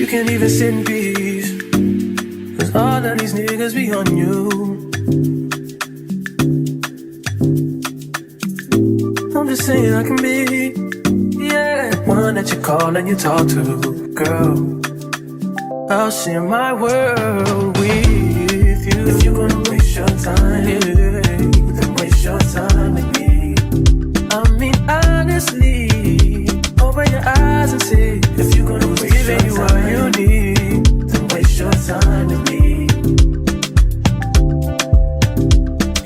You can't even sit in peace, cause all of these niggas be on you. I'm just saying I can be, yeah, one that you call and you talk to, girl. I'll share my world with you. If you're gonna waste your time, then waste your time with me. I mean, honestly, open your eyes and see. If you're gonna waste your time, what you need, then waste your time with me.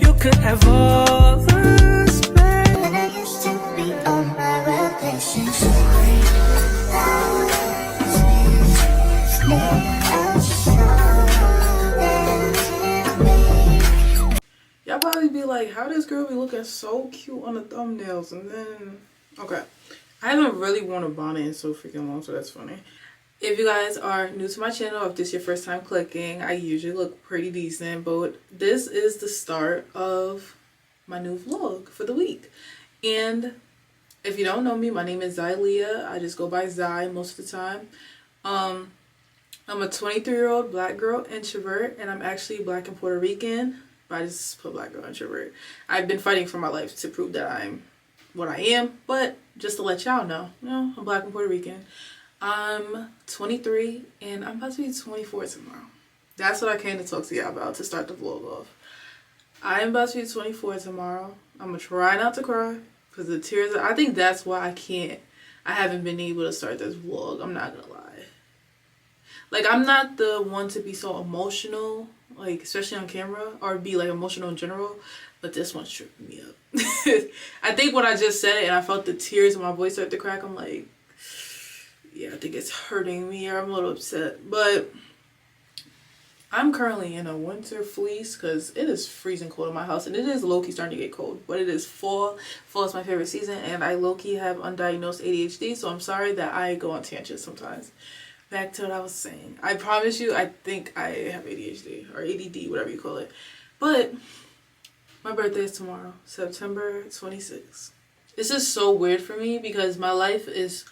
You could have all the space. When I used to be on my relationship, y'all probably be like, how this girl be looking so cute on the thumbnails? And then, okay, I haven't really worn a bonnet in so freaking long, so that's funny. If you guys are new to my channel, if this is your first time clicking, I usually look pretty decent, but this is the start of my new vlog for the week. And if you don't know me, my name is Zylia. I just go by Zy most of the time. I'm a 23-year-old black girl introvert, and I'm actually black and Puerto Rican, but I just put black girl introvert. I've been fighting for my life to prove that I'm what I am, but just to let y'all know, I'm black and Puerto Rican. I'm 23, and I'm about to be 24 tomorrow. That's what I came to talk to y'all about to start the vlog off. I am about to be 24 tomorrow. I'm gonna try not to cry, because the tears, I think that's why I haven't been able to start this vlog. I'm not gonna lie. Like, I'm not the one to be so emotional, like, especially on camera, or be, like, emotional in general, but this one's tripping me up. I think when I just said it and I felt the tears in my voice start to crack, I'm like, yeah, I think it's hurting me, or I'm a little upset. But I'm currently in a winter fleece because it is freezing cold in my house, and it is low-key starting to get cold, but it is fall. Fall is my favorite season, and I low-key have undiagnosed ADHD, so I'm sorry that I go on tangents sometimes. Back to what I was saying. I promise you, I think I have ADHD, or ADD, whatever you call it. But my birthday is tomorrow, September 26th. This is so weird for me because my life is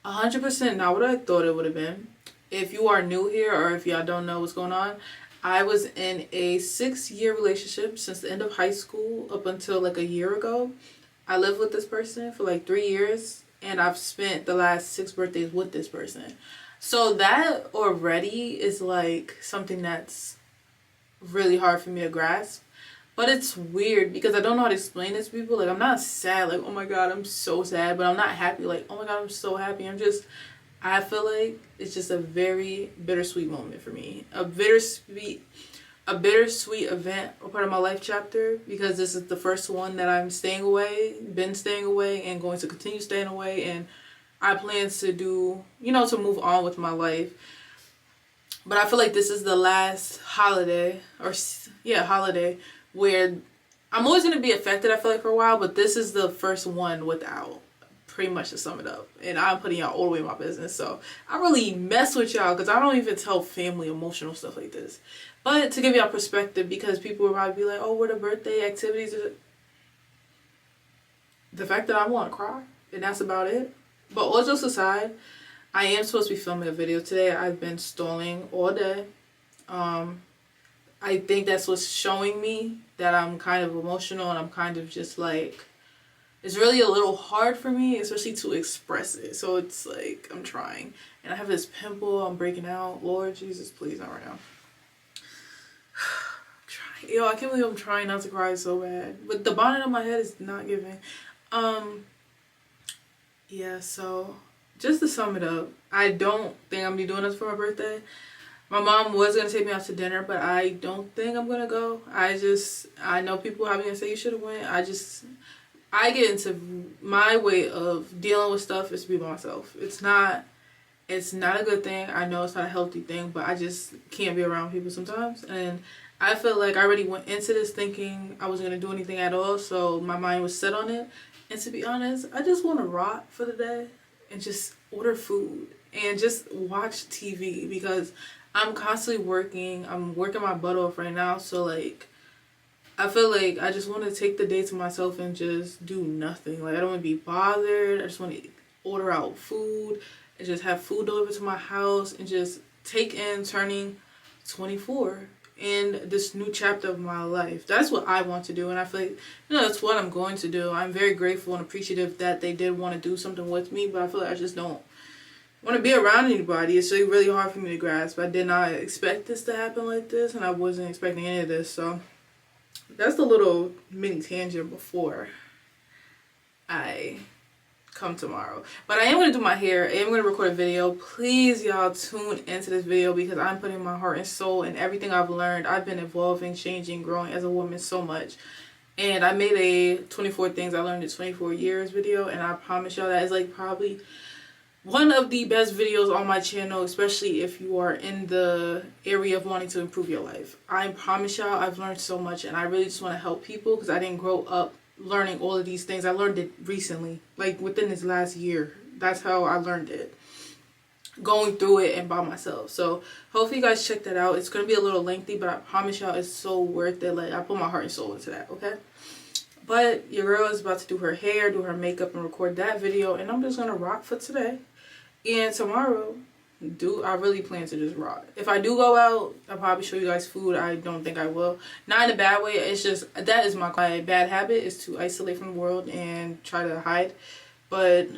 100% not what I thought it would have been. If you are new here, or if y'all don't know what's going on, I was in a 6-year relationship since the end of high school up until like a year ago. I lived with this person for like 3 years, and I've spent the last 6 birthdays with this person. So that already is like something that's really hard for me to grasp. But it's weird because I don't know how to explain this to people. Like, I'm not sad, like, oh my god, I'm so sad. But I'm not happy, like, oh my god, I'm so happy. I feel like it's just a very bittersweet moment for me. A bittersweet event, a part of my life chapter, because this is the first one that I'm staying away, been staying away, and going to continue staying away. And I plan to do, to move on with my life. But I feel like this is the last holiday, holiday, where I'm always going to be affected, I feel like, for a while. But this is the first one without, pretty much, to sum it up. And I'm putting y'all all the way in my business. So I really mess with y'all because I don't even tell family emotional stuff like this. But to give y'all perspective, because people will probably be like, oh, what are birthday activities? The fact that I want to cry, and that's about it. But all jokes aside, I am supposed to be filming a video today. I've been stalling all day. I think that's what's showing me that I'm kind of emotional, and I'm kind of just like, it's really a little hard for me, especially to express it. So it's like, I'm trying. And I have this pimple, I'm breaking out. Lord Jesus, please, not right now. Yo, I can't believe I'm trying not to cry so bad. But the bonnet on my head is not giving. Yeah, so just to sum it up, I don't think I'm gonna be doing this for my birthday. My mom was gonna take me out to dinner, but I don't think I'm gonna go. I know people are gonna say you should have went. I get into my way of dealing with stuff is to be by myself. It's not a good thing. I know it's not a healthy thing, but I just can't be around people sometimes. And I feel like I already went into this thinking I wasn't gonna do anything at all, so my mind was set on it. And to be honest, I just want to rot for the day and just order food and just watch TV, because I'm constantly working. I'm working my butt off right now. So like, I feel like I just want to take the day to myself and just do nothing. Like, I don't want to be bothered. I just want to order out food and just have food delivered to my house and just take in turning 24 in this new chapter of my life. That's what I want to do, and I feel like, you know, that's what I'm going to do. I'm very grateful and appreciative that they did want to do something with me, but I feel like I just don't want to be around anybody. It's really hard for me to grasp. I did not expect this to happen like this, and I wasn't expecting any of this. So that's the little mini tangent before I come tomorrow. But I am going to do my hair. I am going to record a video. Please, y'all, tune into this video because I'm putting my heart and soul in everything I've learned. I've been evolving, changing, growing as a woman so much. And I made a 24 things I learned in 24 years video, and I promise y'all that is like probably one of the best videos on my channel, especially if you are in the area of wanting to improve your life. I promise y'all I've learned so much, and I really just want to help people because I didn't grow up learning all of these things. I learned it recently, like within this last year. That's how I learned it, going through it and by myself. So hopefully you guys check that out. It's going to be a little lengthy, but I promise y'all it's so worth it. Like, I put my heart and soul into that, okay? But your girl is about to do her hair, do her makeup, and record that video, and I'm just going to rock for today. And tomorrow, I really plan to just rock. If I do go out, I'll probably show you guys food. I don't think I will. Not in a bad way. It's just, that is my bad habit, is to isolate from the world and try to hide. But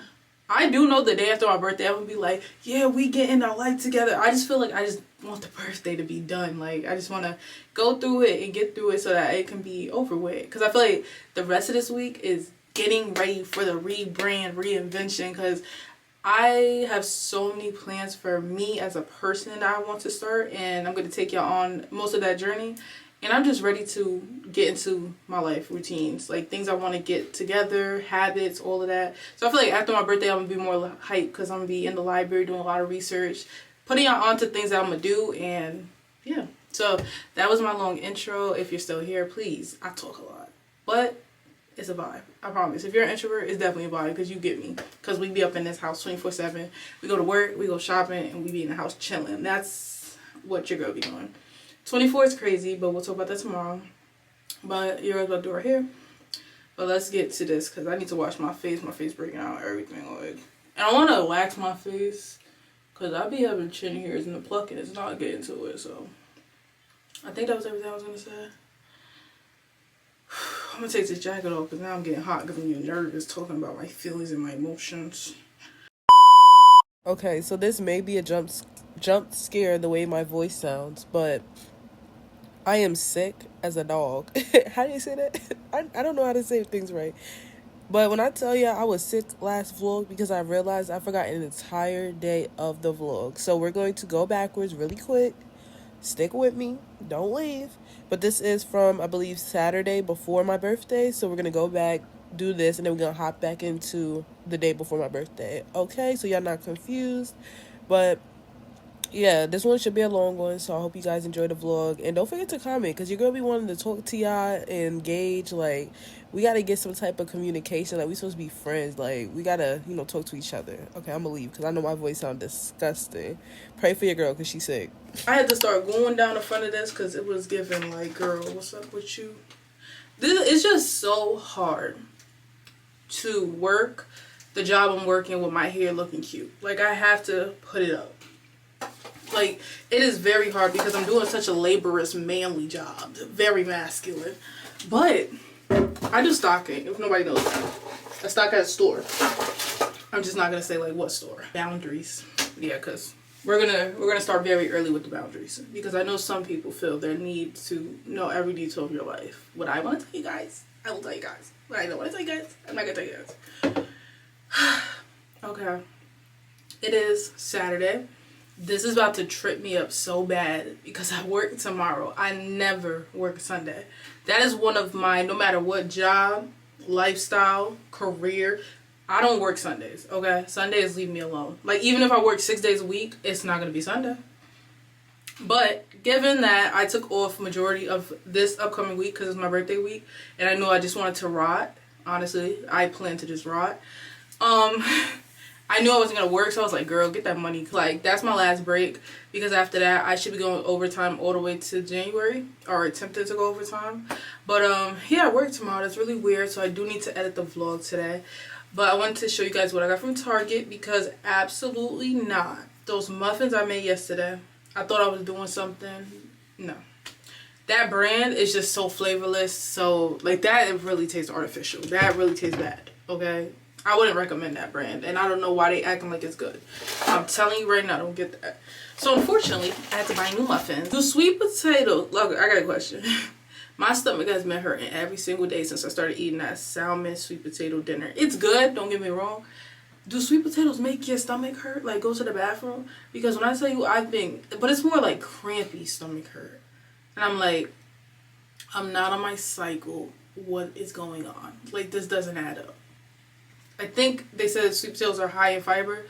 I do know the day after my birthday, I'm going to be like, yeah, we getting our life together. I just feel like I just want the birthday to be done. Like, I just want to go through it and get through it so that it can be over with. Because I feel like the rest of this week is getting ready for the rebrand, reinvention, because I have so many plans for me as a person that I want to start, and I'm going to take y'all on most of that journey. And I'm just ready to get into my life routines, like things I want to get together, habits, all of that. So I feel like after my birthday, I'm going to be more hyped because I'm going to be in the library doing a lot of research, putting y'all onto things that I'm going to do, and yeah. So that was my long intro. If you're still here, please, I talk a lot, but it's a vibe. I promise. If you're an introvert, it's definitely a vibe because you get me. Because we be up in this house 24/7. We go to work, we go shopping, and we be in the house chilling. That's what your girl be doing. 24 is crazy, but we'll talk about that tomorrow. But your girl's about to do her hair. But let's get to this because I need to wash my face. My face breaking out, everything. Like, and I want to wax my face because I be having chin hairs and the plucking is not getting to it. So I think that was everything I was going to say. I'm gonna take this jacket off because now I'm getting hot because I'm getting nervous talking about my feelings and my emotions. Okay, so this may be a jump scare the way my voice sounds, but I am sick as a dog. How do you say that? I don't know how to say things right. But when I tell you I was sick last vlog because I realized I forgot an entire day of the vlog. So we're going to go backwards really quick. Stick with me. Don't leave. But this is from, I believe, Saturday before my birthday. So we're going to go back, do this, and then we're going to hop back into the day before my birthday. Okay? So y'all not confused. But yeah, this one should be a long one. So I hope you guys enjoy the vlog. And don't forget to comment because you're going to be wanting to talk to y'all and engage. Like, we got to get some type of communication. Like, we supposed to be friends. Like, we got to, talk to each other. Okay, I'm going to leave because I know my voice sounds disgusting. Pray for your girl because she's sick. I had to start going down the front of this because it was giving like, girl, what's up with you? It's just so hard to work the job I'm working with my hair looking cute. Like, I have to put it up. Like, it is very hard because I'm doing such a laborious, manly job. Very masculine. But I do stocking, if nobody knows that. I stock at a store. I'm just not going to say, like, what store. Boundaries. Yeah, because we're gonna start very early with the boundaries. Because I know some people feel their need to know every detail of your life. What I want to tell you guys, I will tell you guys. What I don't want to tell you guys, I'm not going to tell you guys. Okay. It is Saturday. This is about to trip me up so bad because I work tomorrow. I never work Sunday. That is one of my, no matter what job, lifestyle, career, I don't work Sundays, okay? Sundays leave me alone. Like, even if I work 6 days a week, it's not going to be Sunday. But given that I took off majority of this upcoming week because it's my birthday week, and I knew I just wanted to rot, honestly, I plan to just rot. I knew I wasn't going to work, so I was like, girl, get that money. Like, that's my last break, because after that, I should be going overtime all the way to January, or attempted to go overtime. But, yeah, I work tomorrow. That's really weird, so I do need to edit the vlog today. But I wanted to show you guys what I got from Target, because absolutely not. Those muffins I made yesterday, I thought I was doing something. No. That brand is just so flavorless. So, like, that it really tastes artificial. That really tastes bad, okay? I wouldn't recommend that brand. And I don't know why they acting like it's good. I'm telling you right now, don't get that. So, unfortunately, I had to buy new muffins. The sweet potato. Look, I got a question. My stomach has been hurting every single day since I started eating that salmon sweet potato dinner. It's good, don't get me wrong. Do sweet potatoes make your stomach hurt? Like, go to the bathroom? Because when I tell you but it's more like crampy stomach hurt. And I'm like, I'm not on my cycle. What is going on? Like, this doesn't add up. I think they said sweet potatoes are high in fiber,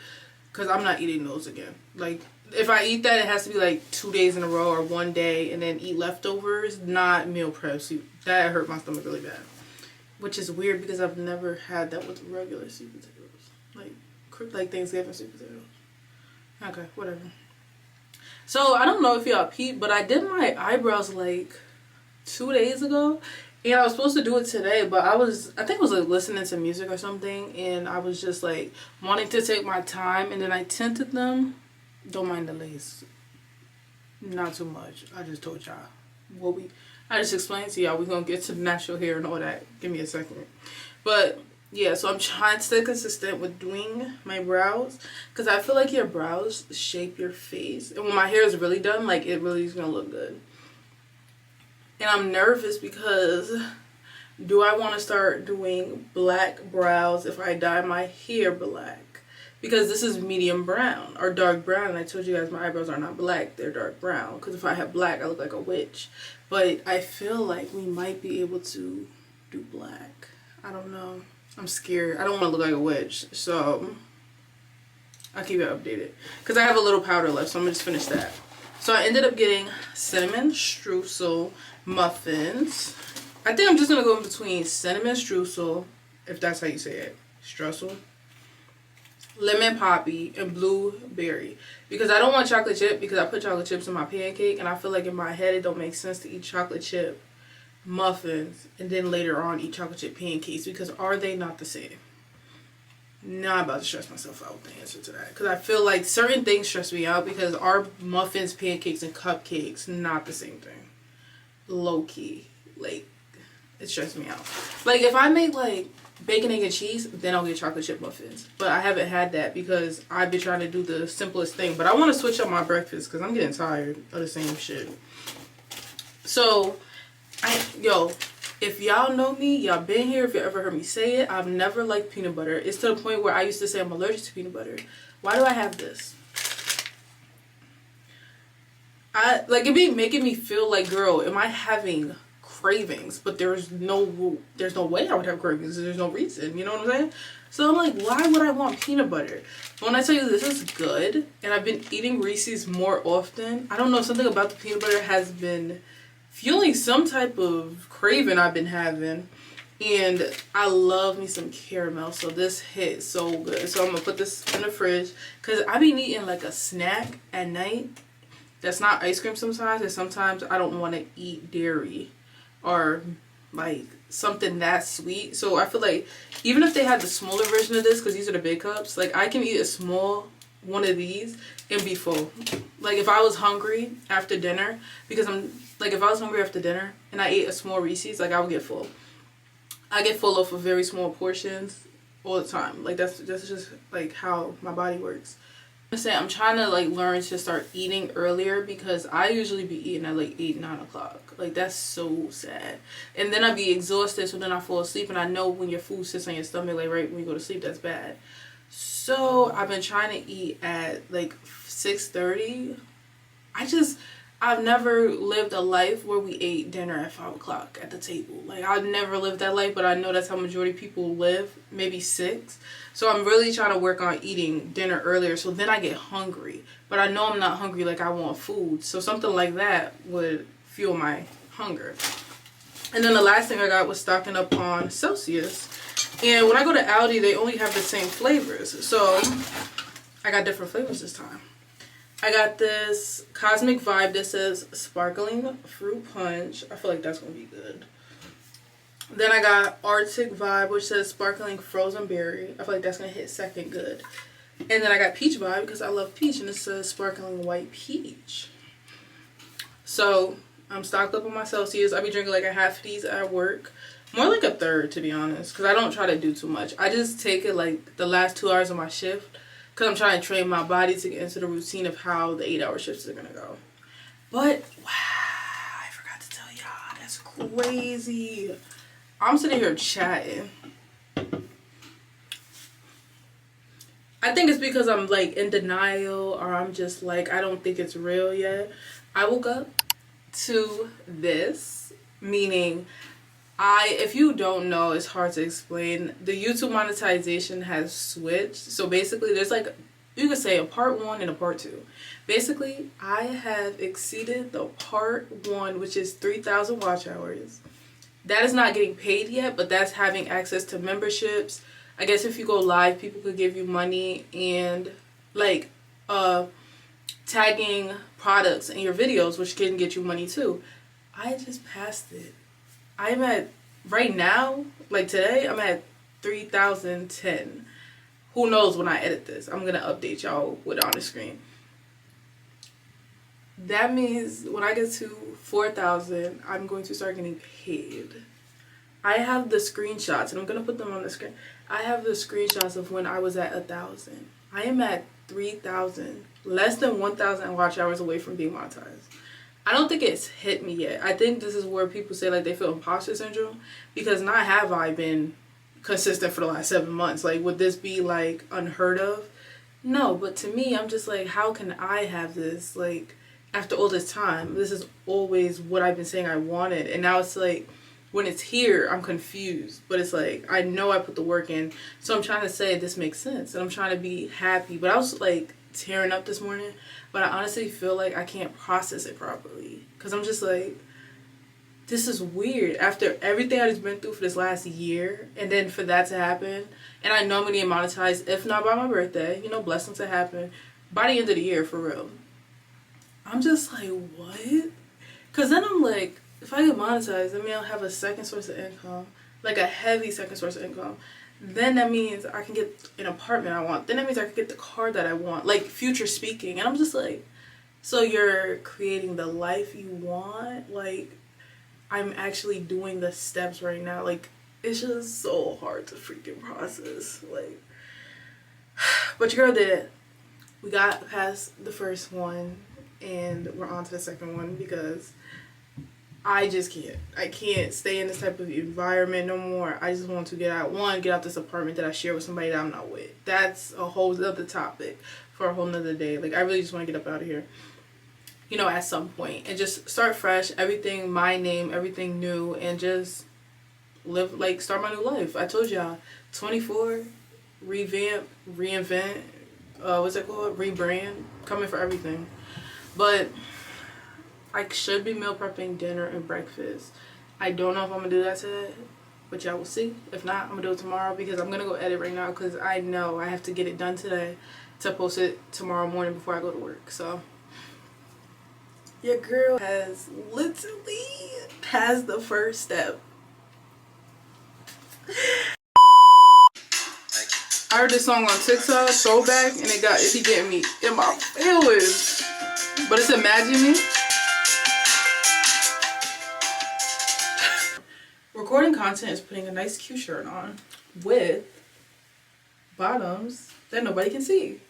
because I'm not eating those again. Like, if I eat that, it has to be like 2 days in a row or 1 day, and then eat leftovers, not meal prep. That hurt my stomach really bad. Which is weird, because I've never had that with regular sweet potatoes. Like Thanksgiving sweet potatoes. Okay, whatever. So, I don't know if y'all peeped, but I did my eyebrows like 2 days ago. And I was supposed to do it today, but I think I was like listening to music or something. And I was just like wanting to take my time. And then I tinted them. Don't mind the lace. Not too much. I just told y'all. I just explained to y'all. We're going to get to the natural hair and all that. Give me a second. But yeah, so I'm trying to stay consistent with doing my brows, because I feel like your brows shape your face. And when my hair is really done, like, it really is going to look good. And I'm nervous because do I want to start doing black brows if I dye my hair black? Because this is medium brown or dark brown. And I told you guys my eyebrows are not black. They're dark brown. Because if I have black, I look like a witch. But I feel like we might be able to do black. I don't know. I'm scared. I don't want to look like a witch. So I'll keep you updated. Because I have a little powder left. So I'm going to just finish that. So I ended up getting cinnamon streusel muffins. I think I'm just going to go in between cinnamon streusel, if that's how you say it. Streusel. Lemon poppy and blueberry, because I don't want chocolate chip, because I put chocolate chips in my pancake, and I feel like in my head it don't make sense to eat chocolate chip muffins and then later on eat chocolate chip pancakes, because are they not the same? Now I'm about to stress myself out with the answer to that, because I feel like certain things stress me out, because our muffins, pancakes, and cupcakes not the same thing. Low key, like, it stressed me out. Like, if I make like bacon, egg, and cheese, then I'll get chocolate chip muffins. But I haven't had that because I've been trying to do the simplest thing. But I want to switch up my breakfast because I'm getting tired of the same shit. So, if y'all know me, y'all been here, if you ever heard me say it, I've never liked peanut butter. It's to the point where I used to say I'm allergic to peanut butter. Why do I have this? It be making me feel like, girl, am I having cravings? But there's no way I would have cravings. There's no reason, you know what I'm saying? So I'm like, why would I want peanut butter? But when I tell you this is good, and I've been eating Reese's more often, I don't know, something about the peanut butter has been fueling some type of craving I've been having. And I love me some caramel, so this hit so good. So I'm gonna put this in the fridge, because I've been eating like a snack at night that's not ice cream sometimes, and sometimes I don't want to eat dairy or like something that sweet. So I feel like even if they had the smaller version of this, because these are the big cups, like I can eat a small one of these and be full. Like if I was hungry after dinner, because if I was hungry after dinner and I ate a small Reese's, like I would get full. I get full off of very small portions all the time. Like that's just like how my body works. I'm trying to like learn to start eating earlier, because I usually be eating at like 8-9 o'clock. Like that's so sad. And then I be exhausted, so then I fall asleep, and I know when your food sits on your stomach, like right when you go to sleep, that's bad. So I've been trying to eat at like 6:30. I've never lived a life where we ate dinner at 5 o'clock at the table. Like I've never lived that life, but I know that's how majority of people live, maybe 6. So I'm really trying to work on eating dinner earlier, so then I get hungry. But I know I'm not hungry, like I want food. So something like that would fuel my hunger. And then the last thing I got was stocking up on Celsius. And when I go to Aldi, they only have the same flavors. So I got different flavors this time. I got this Cosmic Vibe that says Sparkling Fruit Punch. I feel like that's going to be good. Then I got Arctic Vibe, which says sparkling frozen berry. I feel like that's gonna hit second good. And then I got Peach Vibe because I love peach, and it says sparkling white peach. So I'm stocked up on my Celsius. I'll be drinking like a half of these at work. More like a third, to be honest, because I don't try to do too much. I just take it like the last 2 hours of my shift because I'm trying to train my body to get into the routine of how the 8-hour shifts are going to go. But, wow, I forgot to tell y'all. That's crazy. I'm sitting here chatting. I think it's because I'm like in denial, or I'm just like, I don't think it's real yet. I woke up to this, meaning if you don't know, it's hard to explain. The YouTube monetization has switched. So basically there's like, you could say a part 1 and a part 2. Basically, I have exceeded the part 1, which is 3,000 watch hours. That is not getting paid yet, but that's having access to memberships. I guess if you go live, people could give you money, and like tagging products in your videos, which can get you money too. I just passed it. I'm at, right now, like today, I'm at 3,010. Who knows when I edit this? I'm going to update y'all with on the screen. That means when I get to 4,000, I'm going to start getting paid. I have the screenshots, and I'm going to put them on the screen. I have the screenshots of when I was at 1,000. I am at 3,000, less than 1,000 watch hours away from being monetized. I don't think it's hit me yet. I think this is where people say like they feel imposter syndrome, because not have I been consistent for the last 7 months. Like, would this be like unheard of? No, but to me, I'm just like, how can I have this? Like, after all this time, this is always what I've been saying I wanted, and now it's like, when it's here, I'm confused. But it's like, I know I put the work in, so I'm trying to say this makes sense, and I'm trying to be happy. But I was like tearing up this morning, but I honestly feel like I can't process it properly, because I'm just like, this is weird. After everything I've just been through for this last year, and then for that to happen, and I know I'm gonna get monetized, if not by my birthday, you know, blessings to happen, by the end of the year, for real. I'm just like, what? Because then I'm like, if I get monetized, that means I'll have a second source of income, like a heavy second source of income. Then that means I can get an apartment I want. Then that means I can get the car that I want, like future speaking. And I'm just like, so you're creating the life you want? Like, I'm actually doing the steps right now. Like, it's just so hard to freaking process. Like, but your girl did it. We got past the first one, and we're on to the second one, because I just can't. I can't stay in this type of environment no more. I just want to get out this apartment that I share with somebody that I'm not with. That's a whole other topic for a whole nother day. Like, I really just want to get up out of here, you know, at some point, and just start fresh, everything my name, everything new, and just live, like, start my new life. I told y'all, 24, revamp, reinvent, what's it called? Rebrand, coming for everything. But I should be meal prepping dinner and breakfast. I don't know if I'm going to do that today, but y'all will see. If not, I'm going to do it tomorrow, because I'm going to go edit right now, because I know I have to get it done today to post it tomorrow morning before I go to work. So your girl has literally passed the first step. I heard this song on TikTok, Throwback, and it be getting me in my feelings. But it's Imagine Me. Recording content is putting a nice cute shirt on with bottoms that nobody can see.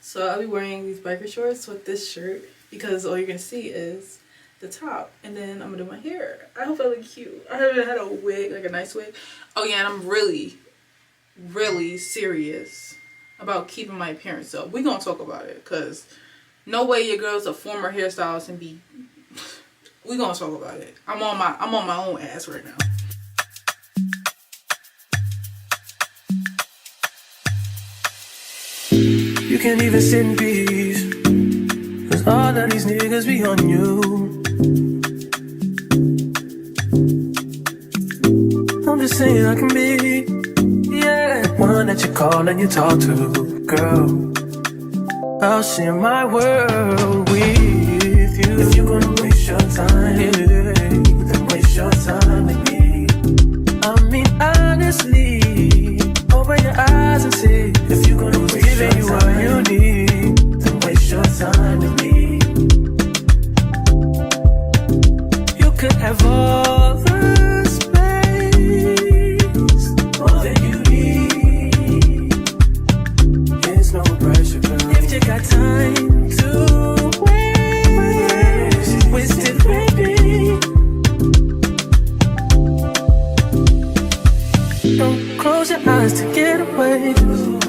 So I'll be wearing these biker shorts with this shirt, because all you're gonna see is the top, and then I'm gonna do my hair. I hope I look cute. I haven't had a wig, like a nice wig. Oh yeah, and I'm really serious about keeping my appearance up. We gonna talk about it, because no way your girl's a former hairstylist and be. We gonna talk about it. I'm on my own ass right now. You can't even sit in peace, 'cause all of these niggas be on you. I'm just saying I can be, yeah, one that you call and you talk to, girl. I'll share my world with you. If you're gonna waste your time, then waste your time with me. I'll eyes and see if you're gonna waste your time. What you need, then waste your time with me. You could have all the space, all that you need. There's no pressure, girl. If you got time to waste it with me. Don't close your eyes to get away.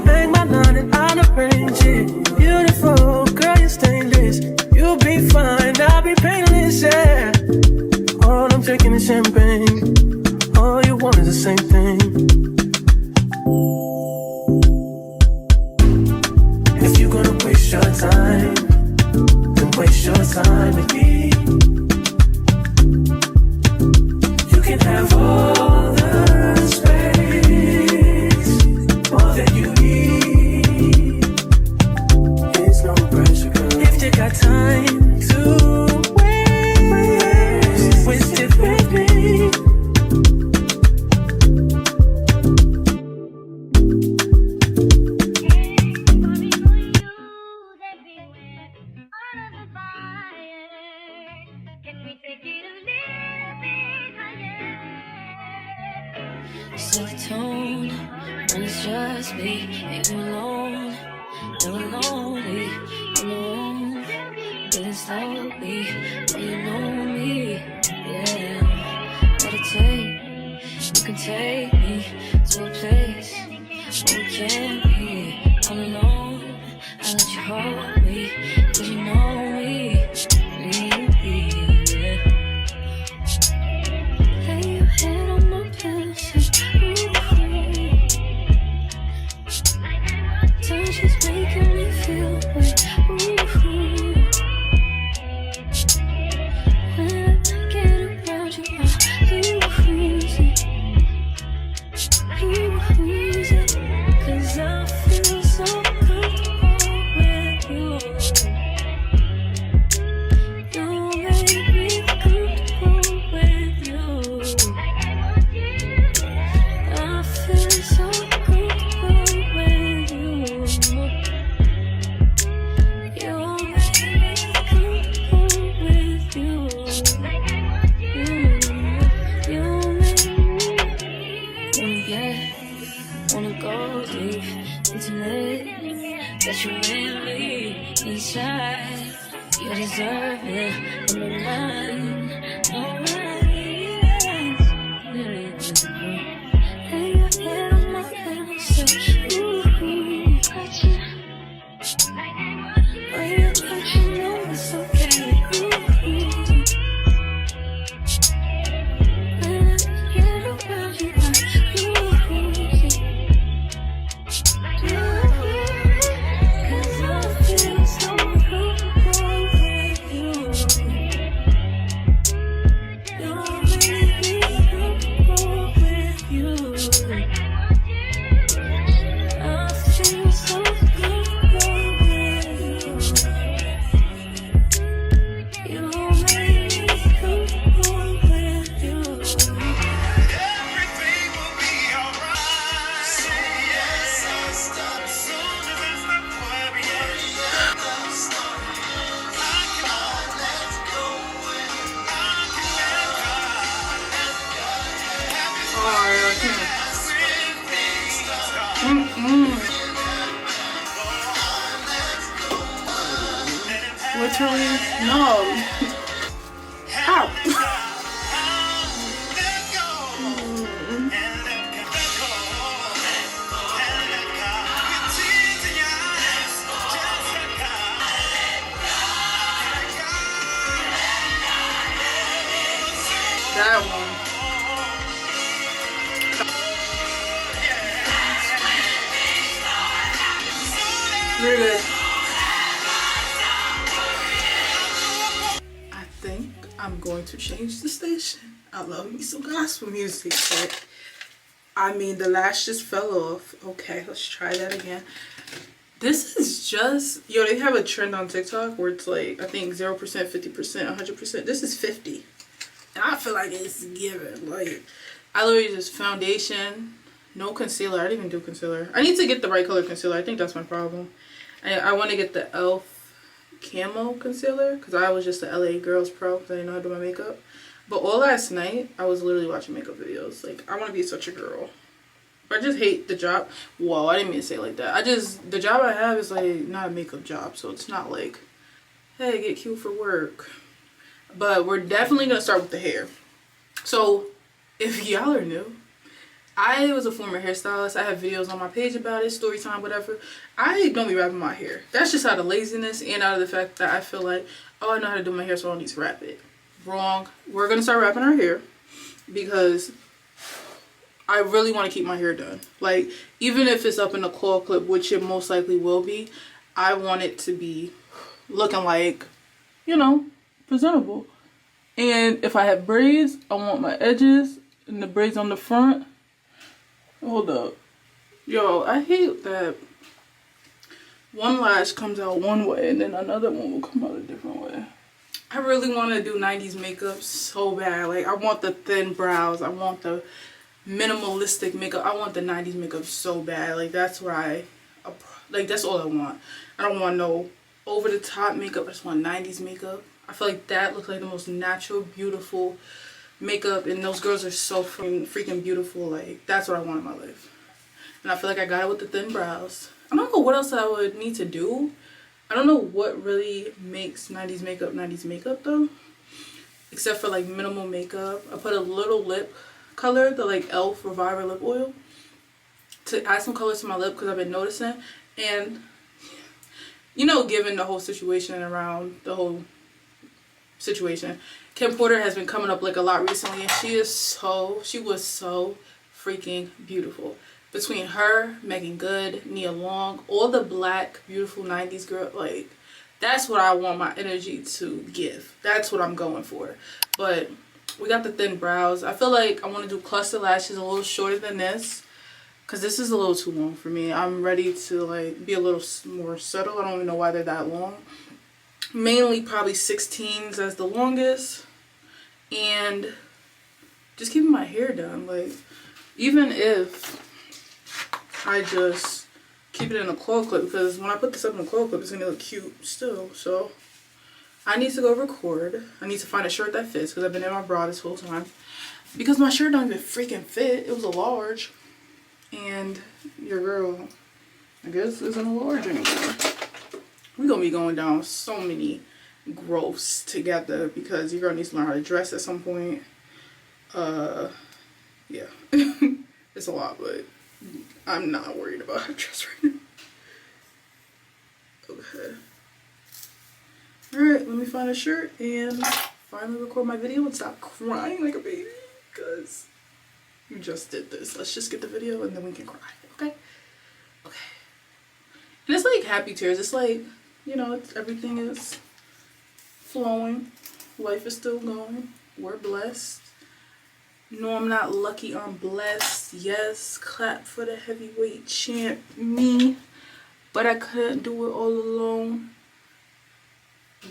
Bang my line and I'll arrange it. Beautiful, girl, you're stainless. You'll be fine, I'll be painless, yeah. All I'm drinking is champagne. All you want is the same thing. If you're gonna waste your time, then waste your time with me. You can have all the space, all that you need. There's no pressure, girl. If you got time to waste it with me. Set the tone when it's just me and you alone. Never lonely in the room. Breathing slowly when you know me. Yeah, meditate. You can take me to a place where we can't be all alone. I let you hold me 'cause you know me. Yeah. Lay your head on my pillow. Touch is making me feel way. When I get around you, I lose it. 'Cause I feel so comfortable with you. You make me comfortable with you. I feel so comfortable with you. You make me comfortable with you. You make me wanna go deep, intimate, that you really inside. You deserve it, I'm mine. Lay your head on my pillow, say, ooh, got you. When you touch, you know it's okay. Ooh. When I get around you, I lose it. 'Cause I feel so comfortable with you. You make me comfortable with you. I feel so comfortable with you. You make me comfortable with you. Everything will be alright. Say yes, soon as I stop worrying. Alright, I can't. Literally, no. Ow. That one. Very good. I think I'm going to change the station. I love me some gospel music, but I mean the lash just fell off. Okay, let's try that again. This is just, yo, they have a trend on TikTok where it's like, I think 0%, 50%, 100%. This is 50. And I feel like it's given. Like, I literally just foundation, No concealer. I didn't even do concealer. I need to get the right color concealer. I think that's my problem. I want to get the e.l.f. camo concealer because I was just the LA Girls Pro because I didn't know how to do my makeup. But all last night, I was literally watching makeup videos. Like, I want to be such a girl. I just hate the job. Whoa, I didn't mean to say it like that. The job I have is like not a makeup job. So it's not like, hey, get cute for work. But we're definitely going to start with the hair. So if y'all are new, I was a former hairstylist. I have videos on my page about it, story time, whatever. I don't be wrapping my hair. That's just out of laziness and out of the fact that I feel like, oh, I know how to do my hair, so I don't need to wrap it. Wrong. We're going to start wrapping our hair because I really want to keep my hair done. Like, even if it's up in a claw clip, which it most likely will be, I want it to be looking like, you know, presentable. And if I have braids, I want my edges and the braids on the front. Hold up. Yo, I hate that one lash comes out one way and then another one will come out a different way. I really want to do 90s makeup so bad. Like, I want the thin brows. I want the minimalistic makeup. I want the 90s makeup so bad. Like, that's what that's all I want. I don't want no over the top makeup. I just want 90s makeup. I feel like that looks like the most natural, beautiful makeup, and those girls are so freaking beautiful. Like, that's what I want in my life. And I feel like I got it with the thin brows. I don't know what else I would need to do. I don't know what really makes 90s makeup though, except for like minimal makeup. I put a little lip color, the like e.l.f. Reviver lip oil, to add some color to my lip because I've been noticing. And you know, given the whole situation around the whole situation, Kim Porter has been coming up like a lot recently, and she was so freaking beautiful. Between her, Megan Good, Nia Long, all the black beautiful 90s girl, like, that's what I want my energy to give. That's what I'm going for. But we got the thin brows. I feel like I want to do cluster lashes a little shorter than this because this is a little too long for me. I'm ready to like be a little more subtle. I don't even know why they're that long. Mainly probably 16s as the longest, and just keeping my hair done. Like, even if I just keep it in a claw clip, because when I put this up in a claw clip, it's gonna look cute still. So I need to go record. I need to find a shirt that fits because I've been in my bra this whole time because my shirt don't even freaking fit. It was a large, and your girl, I guess, isn't a large anymore. We're gonna be going down so many growths together because your girl needs to learn how to dress at some point. Yeah. It's a lot, but I'm not worried about how to dress right now. Okay. Alright, let me find a shirt and finally record my video and stop crying like a baby because you just did this. Let's just get the video and then we can cry, okay? Okay. And it's like happy tears. It's like, you know, everything is flowing. Life is still going. We're blessed. No, I'm not lucky. I'm blessed. Yes, clap for the heavyweight champ, me. But I couldn't do it all alone.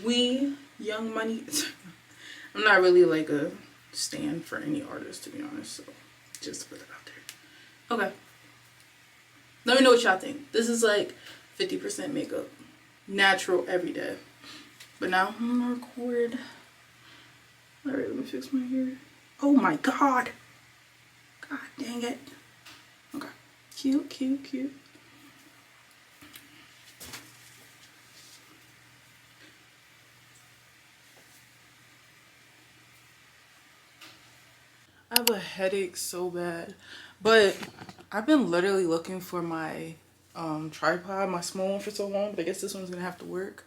We, Young Money. I'm not really like a stand for any artist, to be honest. So, just to put that out there. Okay. Let me know what y'all think. This is like 50% makeup. Natural every day. But now I'm gonna record. Alright, let me fix my hair. Oh my god. God dang it. Okay. Cute, cute, cute. I have a headache so bad. But I've been literally looking for my tripod, my small one, for so long, but I guess this one's gonna have to work.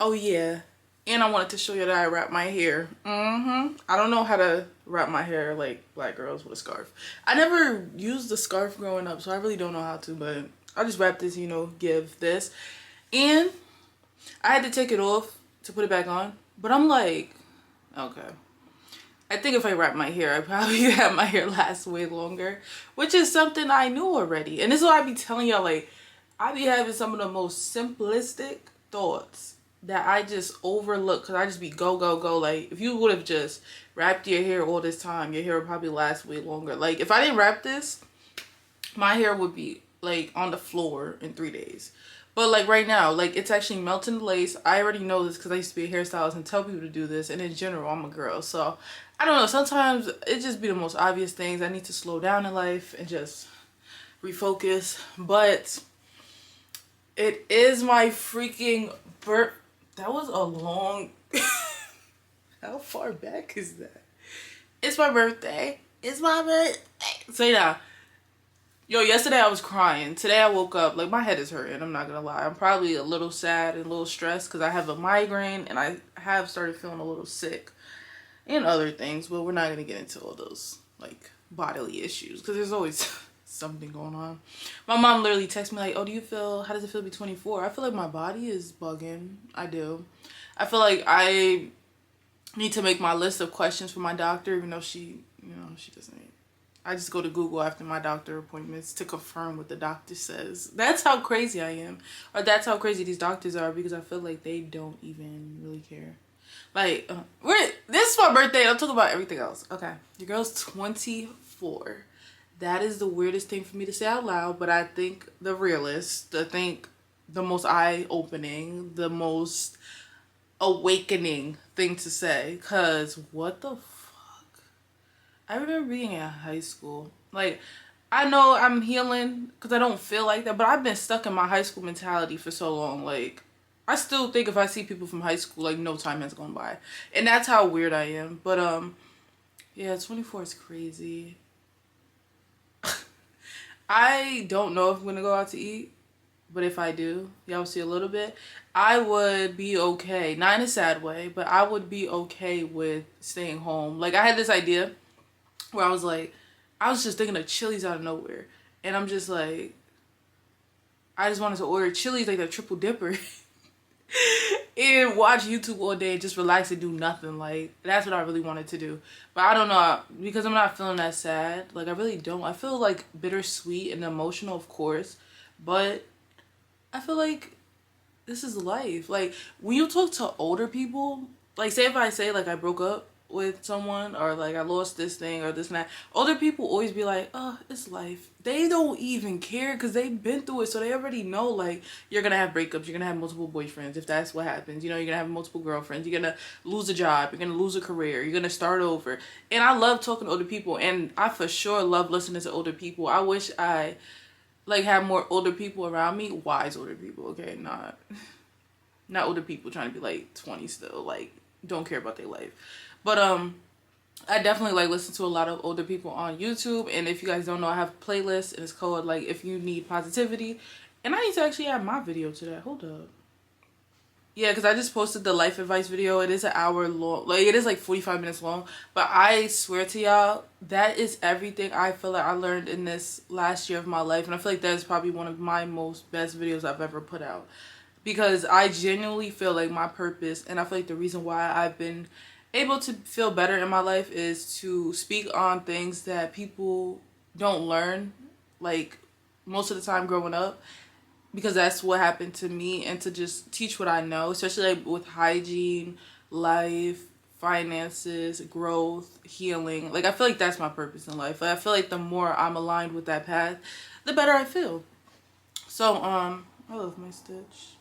Oh yeah, and I wanted to show you that I wrap my hair. I don't know how to wrap my hair like black girls with a scarf. I never used a scarf growing up, so I really don't know how to, but I just wrap this, you know, give this. And I had to take it off to put it back on, but I'm like, okay, I think if I wrap my hair, I probably have my hair last way longer, which is something I knew already. And this is what I be telling y'all, like, I be having some of the most simplistic thoughts that I just overlook because I just be go, go, go. Like, if you would have just wrapped your hair all this time, your hair would probably last way longer. Like, if I didn't wrap this, my hair would be like on the floor in 3 days. But like right now, like it's actually melting the lace. I already know this because I used to be a hairstylist and tell people to do this. And in general, I'm a girl. So I don't know. Sometimes it just be the most obvious things. I need to slow down in life and just refocus. But it is my freaking birth. That was a long... How far back is that? It's my birthday. It's my birthday. So yeah. Yo, yesterday I was crying. Today I woke up, like my head is hurting, I'm not gonna lie. I'm probably a little sad and a little stressed because I have a migraine and I have started feeling a little sick and other things, but we're not gonna get into all those like bodily issues because there's always something going on. My mom literally texted me like, oh, how does it feel to be 24? I feel like my body is bugging. I do. I feel like I need to make my list of questions for my doctor, even though she doesn't. I just go to Google after my doctor appointments to confirm what the doctor says. That's how crazy I am. Or that's how crazy these doctors are, because I feel like they don't even really care. Like, this is my birthday and I'm talking about everything else. Okay, your girl's 24. That is the weirdest thing for me to say out loud, but I think the realest, I think the most eye-opening, the most awakening thing to say. Because what the I remember being in high school. Like, I know I'm healing because I don't feel like that, but I've been stuck in my high school mentality for so long. Like, I still think if I see people from high school, like, no time has gone by. And that's how weird I am. But, yeah, 24 is crazy. I don't know if I'm going to go out to eat, but if I do, y'all see a little bit, I would be okay. Not in a sad way, but I would be okay with staying home. Like, I had this idea where I was just thinking of Chili's out of nowhere. And I'm just like, I just wanted to order Chili's, like that triple dipper. And watch YouTube all day and just relax and do nothing. Like, that's what I really wanted to do. But I don't know, because I'm not feeling that sad. Like, I really don't. I feel like bittersweet and emotional, of course. But I feel like this is life. Like, when you talk to older people, like, say if I say, like, I broke up with someone, or like I lost this thing or this and that, older people always be like, oh, it's life. They don't even care because they've been through it, so they already know, like, you're gonna have breakups, you're gonna have multiple boyfriends if that's what happens, you know, you're gonna have multiple girlfriends, you're gonna lose a job, you're gonna lose a career, you're gonna start over. And I love talking to older people, and I for sure love listening to older people. I wish I like had more older people around me, wise older people, okay, not older people trying to be like 20 still, like don't care about their life. But I definitely like listen to a lot of older people on YouTube. And if you guys don't know, I have a playlist and it's called like If You Need Positivity. And I need to actually add my video to that. Hold up. Yeah, because I just posted the life advice video. It is an hour long. Like, it is like 45 minutes long. But I swear to y'all, that is everything I feel like I learned in this last year of my life. And I feel like that is probably one of my most best videos I've ever put out. Because I genuinely feel like my purpose, and I feel like the reason why I've been able to feel better in my life is to speak on things that people don't learn, like most of the time growing up, because that's what happened to me, and to just teach what I know, especially like with hygiene, life, finances, growth, healing. Like, I feel like that's my purpose in life. Like, I feel like the more I'm aligned with that path, the better I feel. So I love my stitch,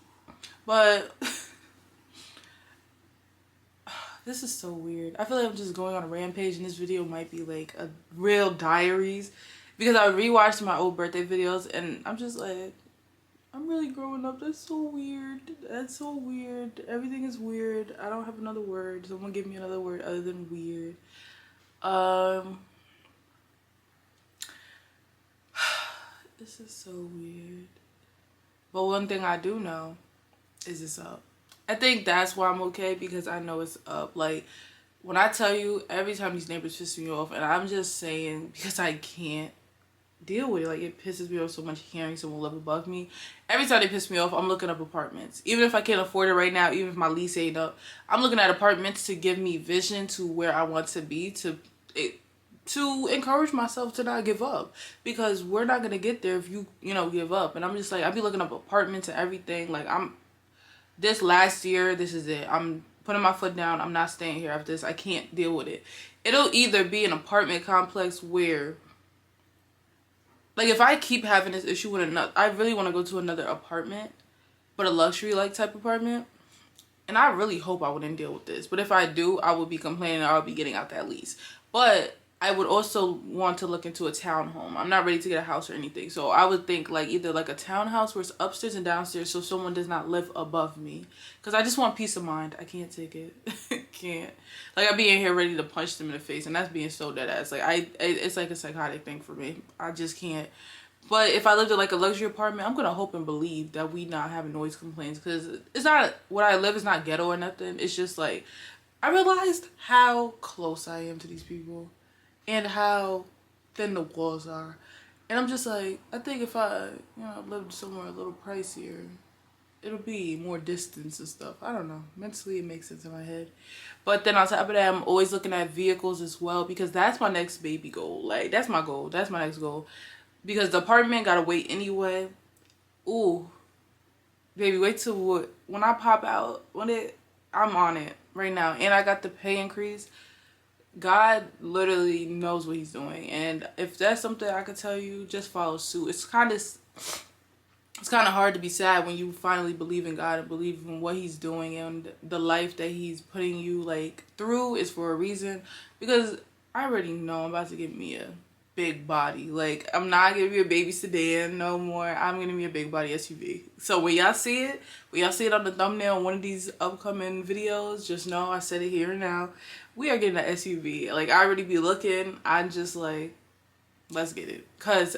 but this is so weird. I feel like I'm just going on a rampage, and this video might be like a real diaries, because I rewatched my old birthday videos and I'm just like, I'm really growing up. That's so weird. That's so weird. Everything is weird. I don't have another word. Someone give me another word other than weird. This is so weird. But one thing I do know is it's up. I think that's why I'm okay, because I know it's up. Like, when I tell you, every time these neighbors piss me off, and I'm just saying because I can't deal with it. Like, it pisses me off so much hearing someone live above me. Every time they piss me off, I'm looking up apartments. Even if I can't afford it right now, even if my lease ain't up, I'm looking at apartments to give me vision to where I want to be, to encourage myself to not give up, because we're not gonna get there if you give up. And I'm just like, I be looking up apartments and everything. Like, this last year, this is it. I'm putting my foot down. I'm not staying here after this. I can't deal with it. It'll either be an apartment complex where like if I keep having this issue with another, I really want to go to another apartment, but a luxury like type apartment. And I really hope I wouldn't deal with this. But if I do, I would be complaining. I'll be getting out that lease. But I would also want to look into a townhome. I'm not ready to get a house or anything. So I would think like either like a townhouse where it's upstairs and downstairs so someone does not live above me. Because I just want peace of mind. I can't take it. Can't. Like I'd be in here ready to punch them in the face. And that's being so dead ass. Like it's like a psychotic thing for me. I just can't. But if I lived in like a luxury apartment, I'm gonna hope and believe that we not having noise complaints, because it's not where I live is not ghetto or nothing. It's just like I realized how close I am to these people and how thin the walls are, and I'm just like, I think if I lived somewhere a little pricier, it'll be more distance and stuff. I don't know. Mentally, it makes sense in my head. But then on top of that, I'm always looking at vehicles as well, because that's my next baby goal. Like that's my goal. That's my next goal. Because the apartment gotta wait anyway. Ooh, baby, wait till when I pop out. I'm on it right now, and I got the pay increase. God literally knows what He's doing, and if that's something I could tell you, just follow suit. It's kind of hard to be sad when you finally believe in God and believe in what He's doing, and the life that He's putting you like through is for a reason. Because I already know I'm about to get me a big body. Like I'm not gonna be a baby sedan no more. I'm gonna be a big body SUV. So when y'all see it on the thumbnail in one of these upcoming videos, just know I said it here and now. We are getting an SUV. Like I already be looking. I'm just like, let's get it. Cause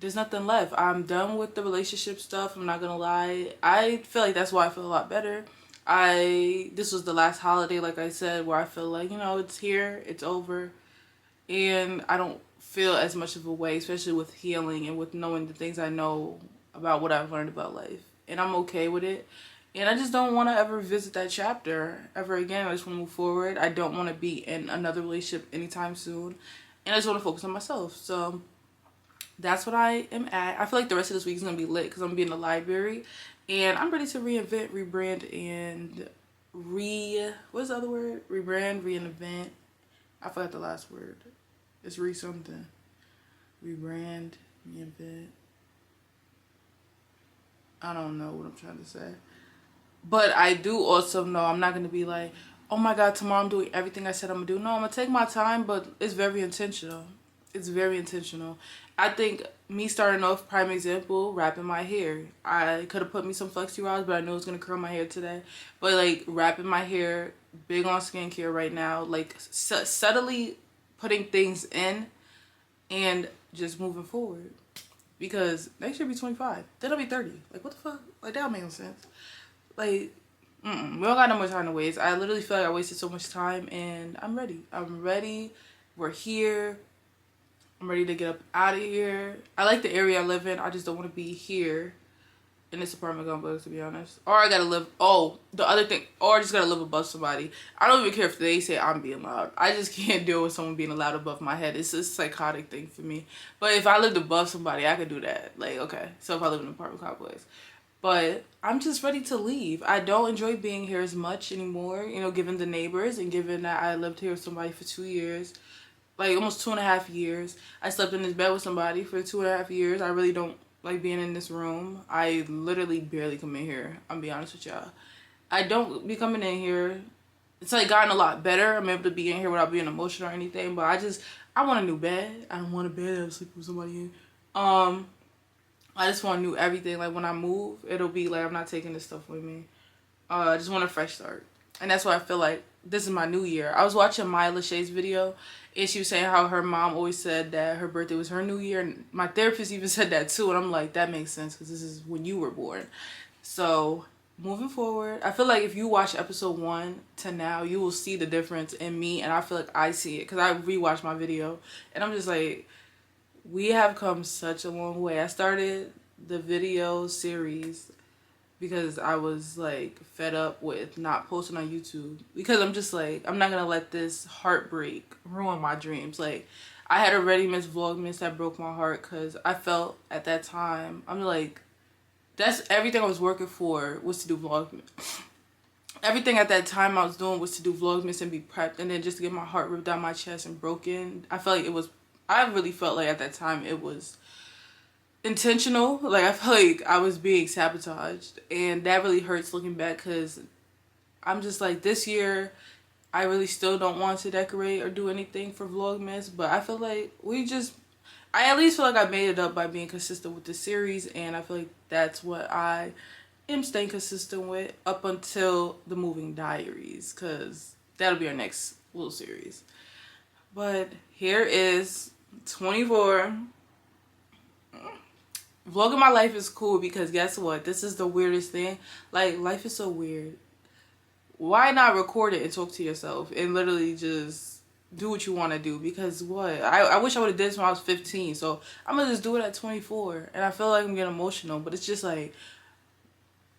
there's nothing left. I'm done with the relationship stuff. I'm not gonna lie. I feel like that's why I feel a lot better. This was the last holiday, like I said, where I feel like, it's here, it's over. And I don't feel as much of a way, especially with healing and with knowing the things I know about what I've learned about life. And I'm okay with it. And I just don't want to ever visit that chapter ever again. I just want to move forward. I don't want to be in another relationship anytime soon. And I just want to focus on myself. So that's what I am at. I feel like the rest of this week is going to be lit because I'm going to be in the library. And I'm ready to reinvent, rebrand, and what's the other word? Rebrand, reinvent. I forgot the last word. It's something. Rebrand, reinvent. I don't know what I'm trying to say. But I do also know I'm not going to be like, oh my God, tomorrow I'm doing everything I said I'm going to do. No, I'm going to take my time, but it's very intentional. It's very intentional. I think me starting off, prime example, wrapping my hair. I could have put me some flexi rods, but I knew I was going to curl my hair today. But like wrapping my hair, big on skincare right now, like subtly putting things in and just moving forward. Because next year be 25. Then I'll be 30. Like, what the fuck? Like, that don't make no sense. Like, we don't got no more time to waste. I literally feel like I wasted so much time, and I'm ready. I'm ready. We're here. I'm ready to get up out of here. I like the area I live in. I just don't want to be here in this apartment complex, to be honest. Or I gotta live, the other thing, or I just gotta live above somebody. I don't even care if they say I'm being loud. I just can't deal with someone being loud above my head. It's a psychotic thing for me. But if I lived above somebody, I could do that. Like, okay, so if I live in an apartment complex. But I'm just ready to leave. I don't enjoy being here as much anymore, given the neighbors and given that I lived here with somebody for 2 years. Like, almost 2.5 years. I slept in this bed with somebody for 2.5 years. I really don't like being in this room. I literally barely come in here. I'm be honest with y'all. I don't be coming in here. It's like gotten a lot better. I'm able to be in here without being emotional or anything. But I want a new bed. I don't want a bed that I sleep with somebody in. I just want new everything. Like when I move, it'll be like I'm not taking this stuff with me. I just want a fresh start. And that's why I feel like this is my new year. I was watching Maya Lachey's video, and she was saying how her mom always said that her birthday was her new year. And my therapist even said that too. And I'm like, that makes sense because this is when you were born. So moving forward, I feel like if you watch episode 1 to now, you will see the difference in me. And I feel like I see it because I rewatched my video. And I'm just like, we have come such a long way. I started the video series because I was like fed up with not posting on YouTube, because I'm just like, I'm not gonna let this heartbreak ruin my dreams. Like, I had already missed Vlogmas that broke my heart because I felt at that time, I'm like, that's everything I was working for was to do Vlogmas. Everything at that time I was doing was to do Vlogmas and be prepped, and then just to get my heart ripped down my chest and broken. I really felt like at that time it was intentional. Like, I feel like I was being sabotaged, and that really hurts looking back, because I'm just like, this year I really still don't want to decorate or do anything for Vlogmas, but I feel like I at least feel like I made it up by being consistent with the series, and I feel like that's what I am staying consistent with up until the moving diaries, because that'll be our next little series. But here is 24. Vlogging my life is cool because guess what? This is the weirdest thing. Like, life is so weird. Why not record it and talk to yourself and literally just do what you want to do? Because what? I wish I would have did this when I was 15. So I'm going to just do it at 24. And I feel like I'm getting emotional. But it's just like,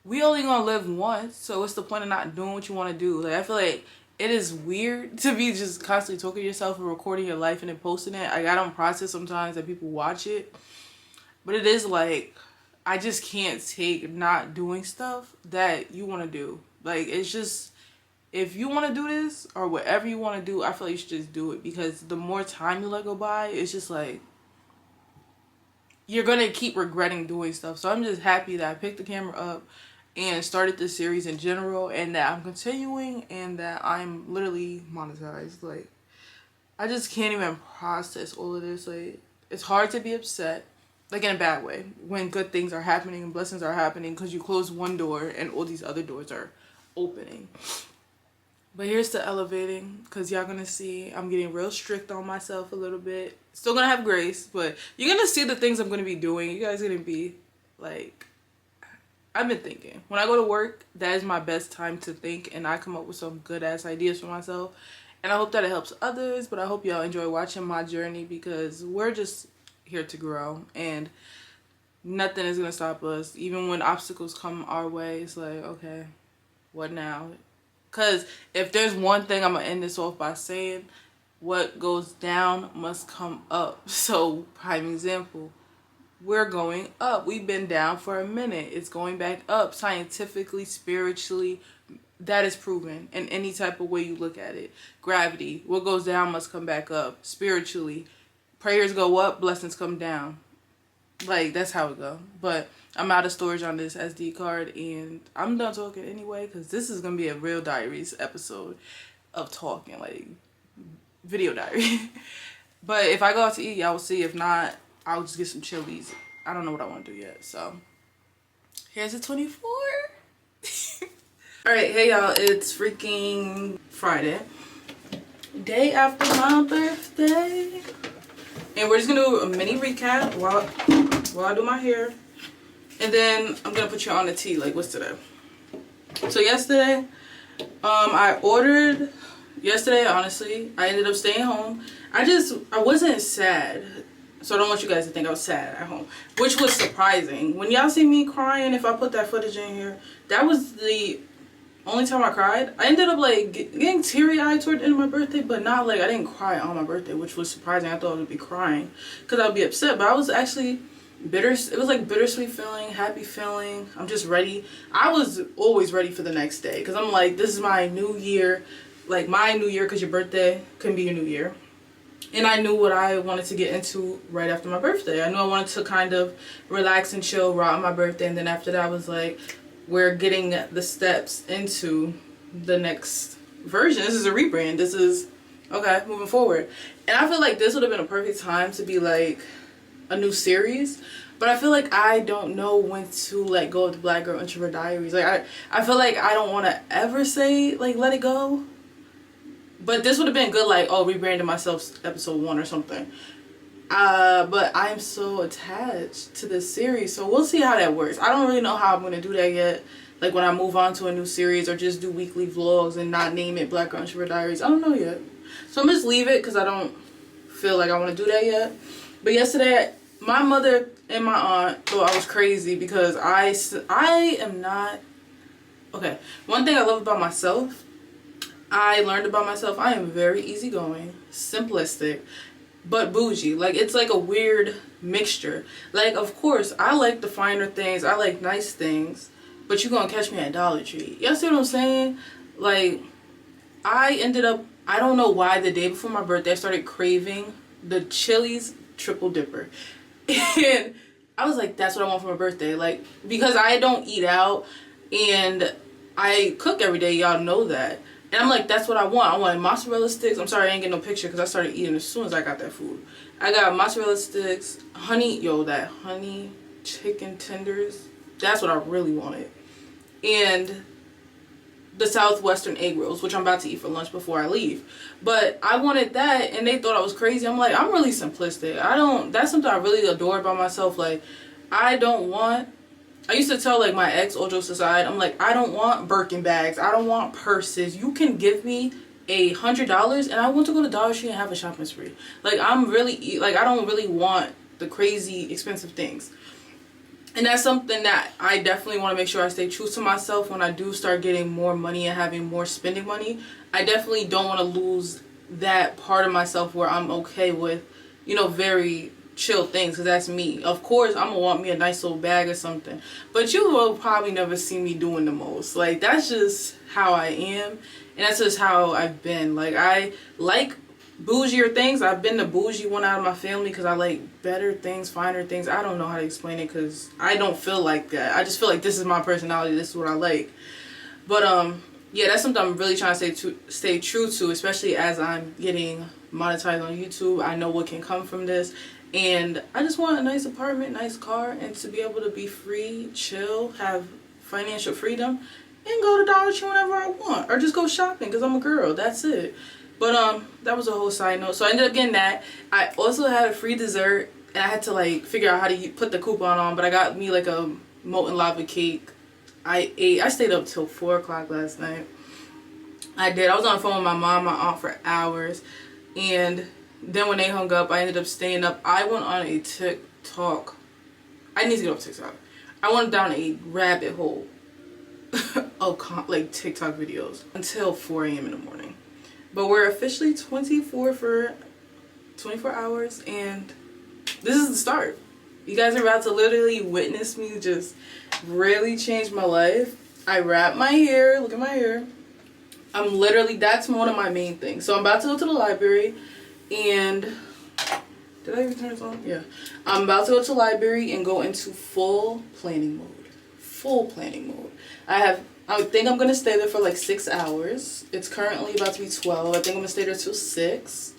we only going to live once. So what's the point of not doing what you want to do? Like, I feel like it is weird to be just constantly talking to yourself and recording your life and then posting it. I don't process sometimes that people watch it. But it is like, I just can't take not doing stuff that you want to do. Like, it's just, if you want to do this or whatever you want to do, I feel like you should just do it. Because the more time you let go by, it's just like, you're going to keep regretting doing stuff. So I'm just happy that I picked the camera up and started this series in general, and that I'm continuing, and that I'm literally monetized. Like, I just can't even process all of this. Like, it's hard to be upset. Like, in a bad way, when good things are happening and blessings are happening, because you close one door and all these other doors are opening. But here's the elevating, because y'all gonna see I'm getting real strict on myself a little bit. Still gonna have grace, but you're gonna see the things I'm gonna be doing. You guys are gonna be like, I've been thinking. When I go to work, that is my best time to think, and I come up with some good ass ideas for myself. And I hope that it helps others, but I hope y'all enjoy watching my journey, because we're just here to grow, and nothing is gonna stop us. Even when obstacles come our way, it's like, okay, what now? Because if there's one thing, I'm gonna end this off by saying, what goes down must come up. So, prime example, we're going up. We've been down for a minute. It's going back up, scientifically, spiritually. That is proven in any type of way you look at it. Gravity, what goes down must come back up. Spiritually, prayers go up, blessings come down. Like, that's how it go. But I'm out of storage on this SD card, and I'm done talking anyway, because this is going to be a real diaries episode of talking, like, video diary. But if I go out to eat, y'all will see. If not, I'll just get some Chili's. I don't know what I want to do yet, so here's the 24. Alright, hey y'all, it's freaking Friday. Day after my birthday. And we're just gonna do a mini recap while I do my hair. And then I'm gonna put you on the tea, like, what's today? So yesterday, I ordered, honestly, I ended up staying home. I wasn't sad. So I don't want you guys to think I was sad at home, which was surprising. When y'all see me crying, if I put that footage in here, that was the only time I cried. I ended up like getting teary-eyed toward the end of my birthday, but not like, I didn't cry on my birthday, which was surprising. I thought I would be crying because I would be upset, but I was actually it was like bittersweet feeling, happy feeling. I'm just ready. I was always ready for the next day, because I'm like, this is my new year, like my new year, because your birthday can be your new year. And I knew what I wanted to get into right after my birthday. I knew I wanted to kind of relax and chill right on my birthday, and then after that I was like, we're getting the steps into the next version. This is a rebrand. This is, okay, moving forward. And I feel like this would have been a perfect time to be like a new series. But I feel like I don't know when to let go of the Black Girl Introvert Diaries. Like, I feel like I don't want to ever say, like, let it go. But this would have been good, like, oh, rebranding myself episode 1 or something. But I am so attached to this series, so we'll see how that works. I don't really know how I'm going to do that yet. Like, when I move on to a new series, or just do weekly vlogs and not name it Black Girl Introvert Diaries. I don't know yet. So I'm just leave it, because I don't feel like I want to do that yet. But yesterday, my mother and my aunt thought I was crazy because I am not... Okay, one thing I love about myself, I learned about myself, I am very easygoing, simplistic, but bougie. Like, it's like a weird mixture. Like, of course, I like the finer things, I like nice things, but you're gonna catch me at Dollar Tree. Y'all see what I'm saying? Like, I ended up, I don't know why, the day before my birthday I started craving the Chili's Triple Dipper. And I was like, that's what I want for my birthday. Like, because I don't eat out and I cook every day, y'all know that. And I'm like, that's what I want. I want mozzarella sticks. I'm sorry I ain't get no picture because I started eating as soon as I got that food. I got mozzarella sticks, honey, that honey chicken tenders. That's what I really wanted. And the Southwestern egg rolls, which I'm about to eat for lunch before I leave. But I wanted that and they thought I was crazy. I'm like, I'm really simplistic. That's something I really adore about myself. Like, I used to tell like my ex, all jokes aside, I'm like, I don't want Birkin bags. I don't want purses. You can give me $100 and I want to go to Dollar Tree and have a shopping spree. Like, I don't really want the crazy expensive things. And that's something that I definitely want to make sure I stay true to myself when I do start getting more money and having more spending money. I definitely don't want to lose that part of myself where I'm okay with, very chill things, because that's me. Of course, I'm going to want me a nice little bag or something. But you will probably never see me doing the most. Like, that's just how I am. And that's just how I've been. Like, I like bougier things. I've been the bougie one out of my family because I like better things, finer things. I don't know how to explain it because I don't feel like that. I just feel like this is my personality. This is what I like. But yeah, that's something I'm really trying to stay true to, especially as I'm getting monetized on YouTube. I know what can come from this, and I just want a nice apartment, nice car, and to be able to be free, chill, have financial freedom, and go to Dollar Tree whenever I want, or just go shopping because I'm a girl. That's it. But that was a whole side note. So I ended up getting that. I also had a free dessert, and I had to like figure out how to put the coupon on, but I got me like a molten lava cake. I stayed up till 4 o'clock last night. I was on the phone with my mom, my aunt for hours, and then when they hung up, I ended up staying up. I went on a TikTok. I need to get off TikTok. I went down a rabbit hole of like TikTok videos until 4 a.m. in the morning. But we're officially 24 hours, and this is the start. You guys are about to literally witness me just really change my life. I wrap my hair. Look at my hair. That's one of my main things. So I'm about to go to the library, and did I even turn this on? Yeah. I'm about to go to the library and go into full planning mode. Full planning mode. I think I'm going to stay there for like 6 hours. It's currently about to be 12. I think I'm going to stay there till 6.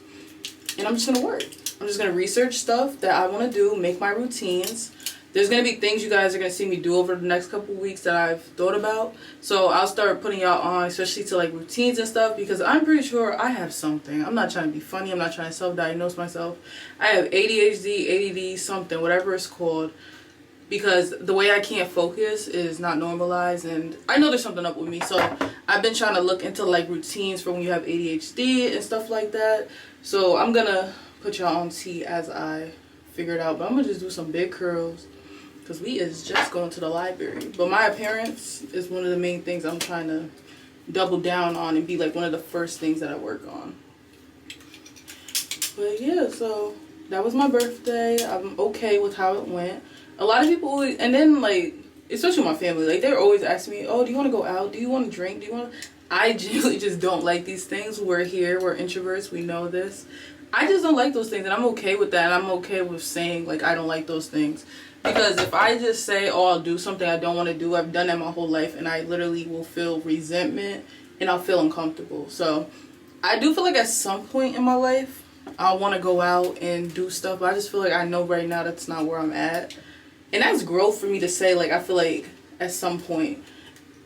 And I'm just going to work. I'm just going to research stuff that I want to do, make my routines. There's going to be things you guys are going to see me do over the next couple weeks that I've thought about. So I'll start putting y'all on, especially to like routines and stuff, because I'm pretty sure I have something. I'm not trying to be funny. I'm not trying to self-diagnose myself. I have ADHD, ADD, something, whatever it's called. Because the way I can't focus is not normalized, and I know there's something up with me. So I've been trying to look into like routines for when you have ADHD and stuff like that. So I'm gonna put y'all on tea as I figure it out. But I'm gonna just do some big curls because we is just going to the library. But my appearance is one of the main things I'm trying to double down on and be like one of the first things that I work on. But yeah, so that was my birthday. I'm okay with how it went. A lot of people always, and then like, especially my family, like they're always asking me, oh, do you want to go out? Do you want to drink? I genuinely just don't like these things. We're introverts, we know this. I just don't like those things, and I'm okay with that. And I'm okay with saying like I don't like those things, because if I just say, oh, I'll do something I don't want to do, I've done that my whole life, and I literally will feel resentment and I'll feel uncomfortable. So I do feel like at some point in my life I want to go out and do stuff, but I just feel like I know right now that's not where I'm at. And that's growth for me to say. Like, I feel like at some point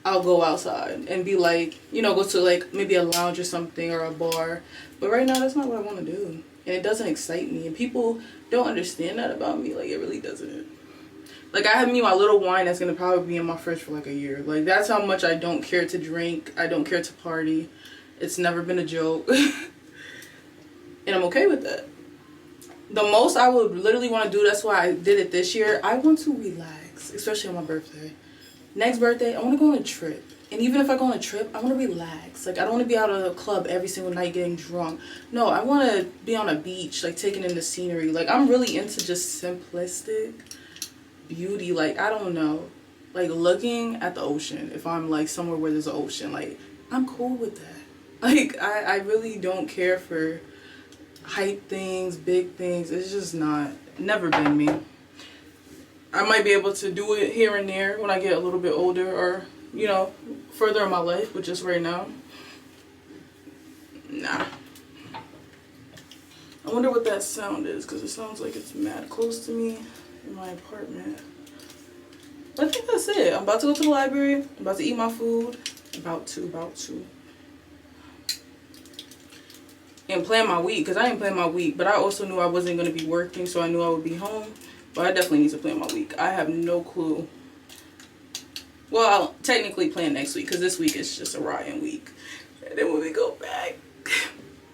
I'll go outside and be like, go to like maybe a lounge or something, or a bar. But right now that's not what I want to do. And it doesn't excite me. And people don't understand that about me. Like, it really doesn't. Like, I have my little wine that's going to probably be in my fridge for like a year. Like, that's how much I don't care to drink. I don't care to party. It's never been a joke. And I'm okay with that. The most I would literally want to do, that's why I did it this year, I want to relax, especially on my birthday. Next birthday, I want to go on a trip. And even if I go on a trip, I want to relax. Like, I don't want to be out of the club every single night getting drunk. No, I want to be on a beach, like, taking in the scenery. Like, I'm really into just simplistic beauty. Like, I don't know. Like, looking at the ocean, if I'm, like, somewhere where there's an ocean, like, I'm cool with that. Like, I really don't care for hype things, big things. It's just never been me. I might be able to do it here and there when I get a little bit older, or, you know, further in my life, but just right now, nah. I wonder what that sound is, because it sounds like it's mad close to me in my apartment. But I think that's it. I'm about to go to the library. I'm about to eat my food. About to. And plan my week, because I didn't plan my week, but I also knew I wasn't going to be working, so I knew I would be home. But I definitely need to plan my week. I have no clue. Well, I'll technically plan next week, because this week is just a rotten week. And then when we go back,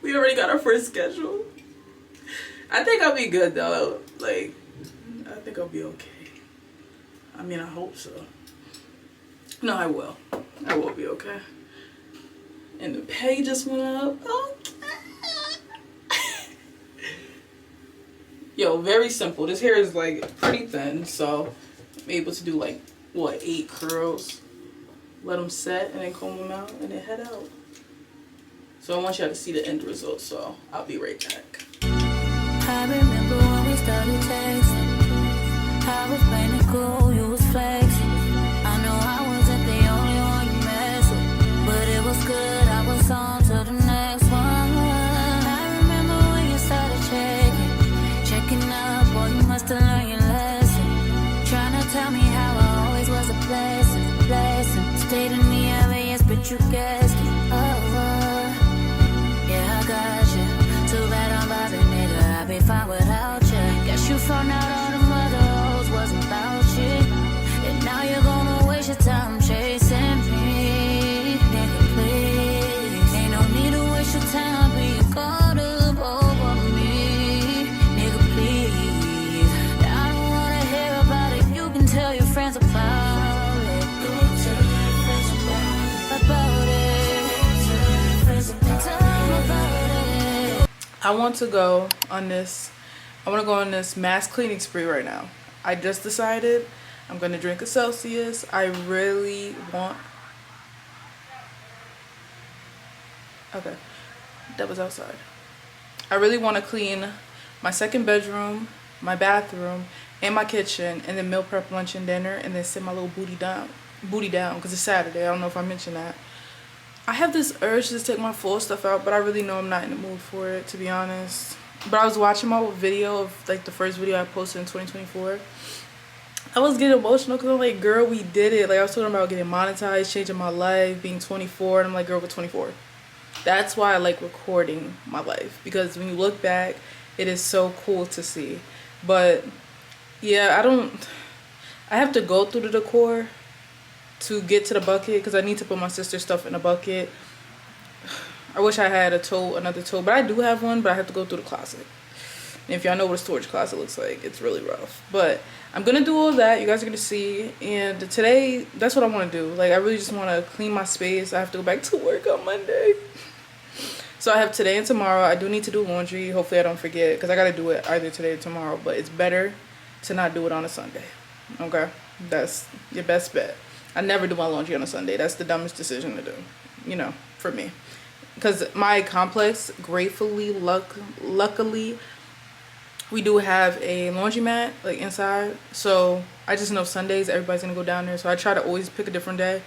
we already got our first schedule. I think I'll be good though. Like, I think I'll be okay. I mean, I hope so. No, I will. I will be okay. And the pay just went up. Yo, very simple. This hair is like pretty thin, so I'm able to do like, what, 8 curls. Let them set and then comb them out and then head out. So I want y'all to see the end result, so I'll be right back. I remember when we started texting. I was playing it cool, you was flexing. I know I wasn't the only one you messed with, but it was good, I was on to the next one. I remember when you started checking up, boy, you must have learned your lesson. Trying to tell me how I always was a blessing. Stayed in the area, but you guessed it. Yeah, I got you. Too bad I'm vibing, nigga, I'd be fine without you. Guess you found out all the mother hoes wasn't about you. And now you're gonna waste your time chasing me. Nigga, please. Ain't no need to waste your time being caught up over me. Nigga, please. I don't wanna hear about it. You can tell your friends about it. Go tell your friends about it. Tell them about it. I want to go on this mass cleaning spree right now. I just decided I'm gonna drink a Celsius. I really want. Okay, that was outside. I really want to clean my second bedroom, my bathroom, and my kitchen, and then meal prep lunch and dinner, and then sit my little booty down because it's Saturday. I don't know if I mentioned that. I have this urge to just take my full stuff out, but I really know I'm not in the mood for it, to be honest. But I was watching my video of like the first video I posted in 2024. I was getting emotional because I'm like, girl, we did it. Like, I was talking about getting monetized, changing my life, being 24, and I'm like, girl, we're 24. That's why I like recording my life, because when you look back, it is so cool to see. But yeah, I have to go through the decor to get to the bucket, because I need to put my sister's stuff in a bucket. I wish I had another tote, but I do have one, but I have to go through the closet. And if y'all know what a storage closet looks like, it's really rough. But I'm gonna do all that. You guys are gonna see. And today, that's what I want to do. Like, I really just want to clean my space. I have to go back to work on Monday. So I have today and tomorrow. I do need to do laundry. Hopefully I don't forget, because I gotta do it either today or tomorrow. But it's better to not do it on a Sunday. Okay, that's your best bet. I never do my laundry on a Sunday. That's the dumbest decision to do, you know, for me. Because my complex, luckily, we do have a laundromat like inside. So I just know Sundays everybody's gonna go down there. So I try to always pick a different day.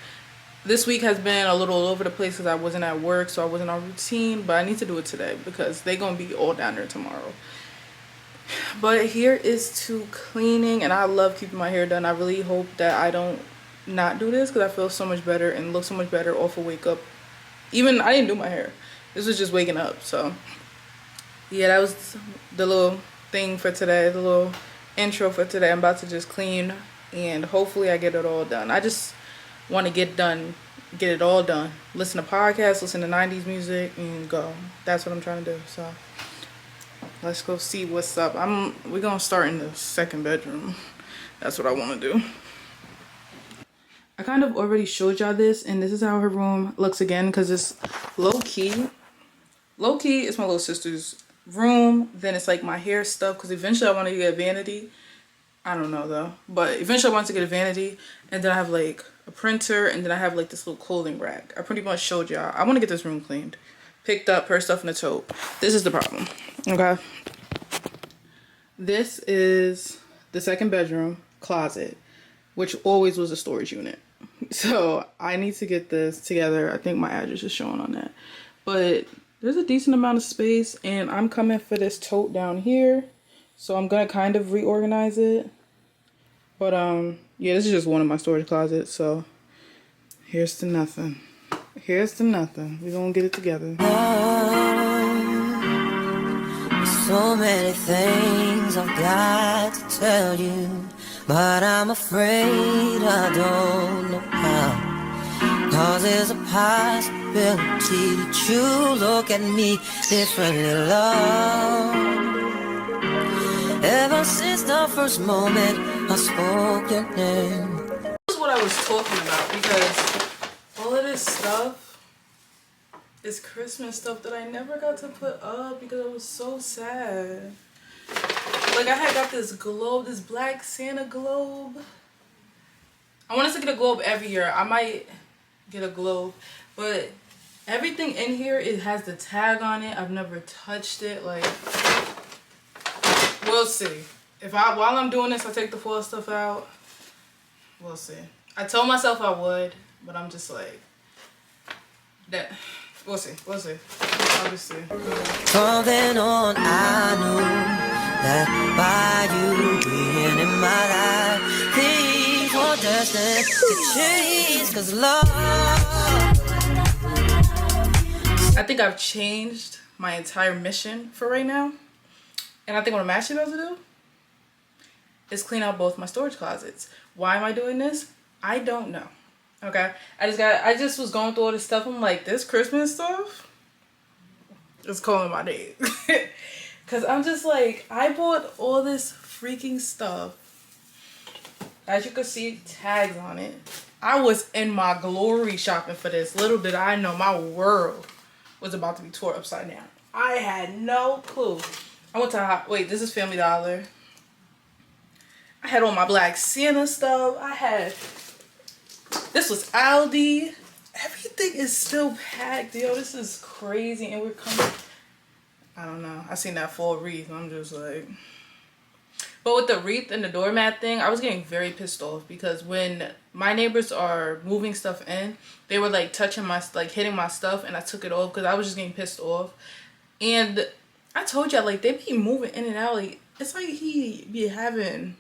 This week has been a little all over the place because I wasn't at work, so I wasn't on routine. But I need to do it today because they're gonna be all down there tomorrow. But here is to cleaning, and I love keeping my hair done. I really hope that I don't not do this, because I feel so much better and look so much better off a wake up. Even I didn't do my hair. This was just waking up. So yeah, that was the little thing for today, the little intro for today. I'm about to just clean, and hopefully I get it all done. I just want to get it all done. Listen to podcasts, listen to 90s music, and go. That's what I'm trying to do. So let's go see what's up. We're gonna start in the second bedroom. That's what I want to do. I kind of already showed y'all this, and this is how her room looks again, because it's low-key. Low-key, it's my little sister's room. Then it's like my hair stuff, because eventually I want to get a vanity. I don't know though, but eventually I want to get a vanity. And then I have like a printer, and then I have like this little clothing rack. I pretty much showed y'all. I want to get this room cleaned. Picked up her stuff in the tote. This is the problem, okay? This is the second bedroom. closet, which always was a storage unit. So I need to get this together. I think my address is showing on that. But there's a decent amount of space, and I'm coming for this tote down here. So I'm gonna kind of reorganize it. But yeah, this is just one of my storage closets. So here's to nothing. Here's to nothing. We're gonna get it together. So many things I've got to tell you, but I'm afraid I don't know how. 'Cause there's a possibility that you look at me differently, love. Ever since the first moment I spoke your name. This is what I was talking about, because all of this stuff is Christmas stuff that I never got to put up because I was so sad. Like, I had got this globe, this black Santa globe. I wanted to get a globe every year. I might get a globe, but everything in here, it has the tag on it. I've never touched it. Like, we'll see. If while I'm doing this, I take the foil stuff out. We'll see. I told myself I would, but I'm just like that. We'll see. We'll see. Obviously. From then on, I knew that by you being in my life, things were destined to change. 'Cause love. I think I've changed my entire mission for right now, and I think what I'm actually about to do is clean out both my storage closets. Why am I doing this? I don't know. Okay, I just was going through all this stuff. I'm like, this Christmas stuff is calling my name. Cause I'm just like, I bought all this freaking stuff. As you can see, tags on it. I was in my glory shopping for this. Little did I know my world was about to be tore upside down. I had no clue. I went to, wait, this is Family Dollar. I had all my black Santa stuff. This was Aldi. Everything is still packed, yo. This is crazy. And we're coming, I don't know. I seen that fall wreath. I'm just like. But with the wreath and the doormat thing, I was getting very pissed off. Because when my neighbors are moving stuff in, they were like touching my, like hitting my stuff. And I took it off because I was just getting pissed off. And I told y'all, like, they be moving in and out. Like, it's like he be having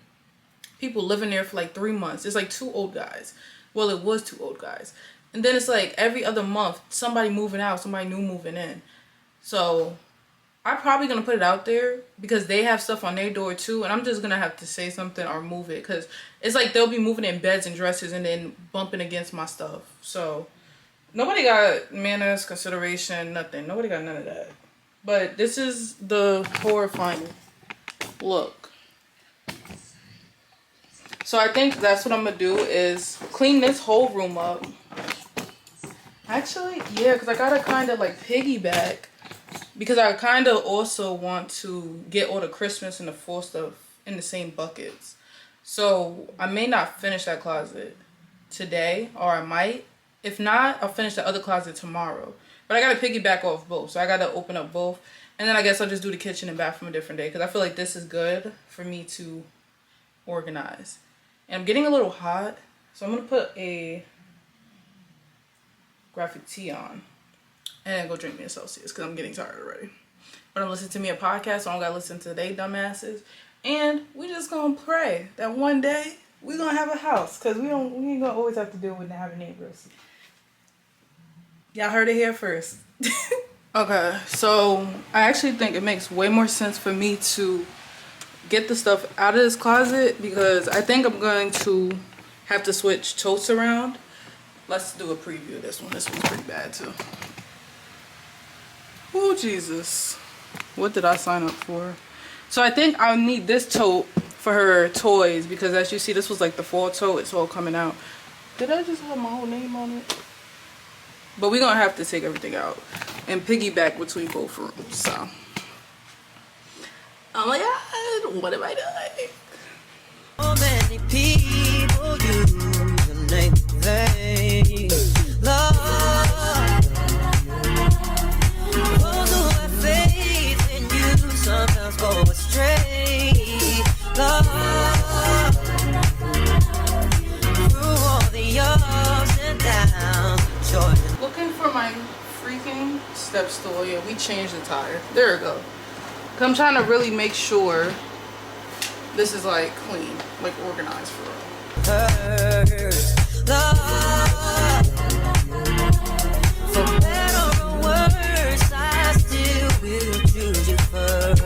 people living there for like 3 months. It's like 2 old guys. Well, it was 2 old guys. And then it's like every other month, somebody moving out, somebody new moving in. So I'm probably going to put it out there because they have stuff on their door too. And I'm just going to have to say something or move it. Because it's like they'll be moving in beds and dressers and then bumping against my stuff. So nobody got manners, consideration, nothing. Nobody got none of that. But this is the horrifying look. So I think that's what I'm going to do is clean this whole room up. Actually, yeah, because I got to kind of like piggyback. Because I kind of also want to get all the Christmas and the fall stuff in the same buckets. So I may not finish that closet today, or I might. If not, I'll finish the other closet tomorrow. But I got to piggyback off both. So I got to open up both. And then I guess I'll just do the kitchen and bathroom a different day. Because I feel like this is good for me to organize. And I'm getting a little hot. So I'm going to put a graphic tee on. And then go drink me a Celsius. Because I'm getting tired already. But I'm listening to me a podcast. So I don't got to listen to they dumbasses. And we just going to pray that one day we're going to have a house. Because we ain't going to always have to deal with having neighbors. Y'all heard it here first. Okay, so I actually think it makes way more sense for me to get the stuff out of this closet because I think I'm going to have to switch totes around. Let's do a preview of this one. This one's pretty bad too. Oh, Jesus. What did I sign up for? So I think I'll need this tote for her toys because as you see, this was like the fall tote. It's all coming out. Did I just have my whole name on it? But we're going to have to take everything out and piggyback between both rooms. So, oh my God, what am I doing? So many people use the name they love. Those who have faith in you sometimes go astray. Love. my freaking step stool. Yeah, we changed the tire. There we go. I'm trying to really make sure this is like clean, like organized for real. For better or worse, I still will choose you first.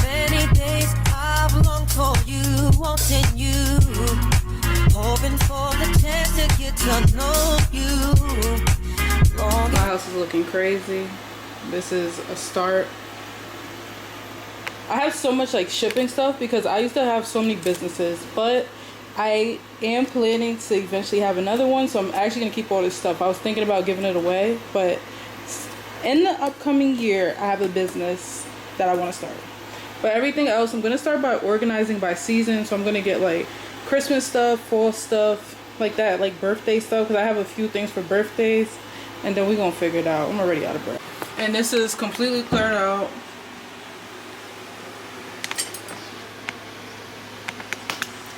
Many days I've longed for you, wanting you, hoping for the chance to get to know you. My house is looking crazy. This is a start. I have so much like shipping stuff because I used to have so many businesses, but I am planning to eventually have another one, so I'm actually gonna keep all this stuff. I was thinking about giving it away, but in the upcoming year I have a business that I want to start. But everything else I'm gonna start by organizing by season. So I'm gonna get like Christmas stuff, fall stuff, like that, like birthday stuff, because I have a few things for birthdays, and then we're gonna figure it out. I'm already out of breath. And this is completely cleared out.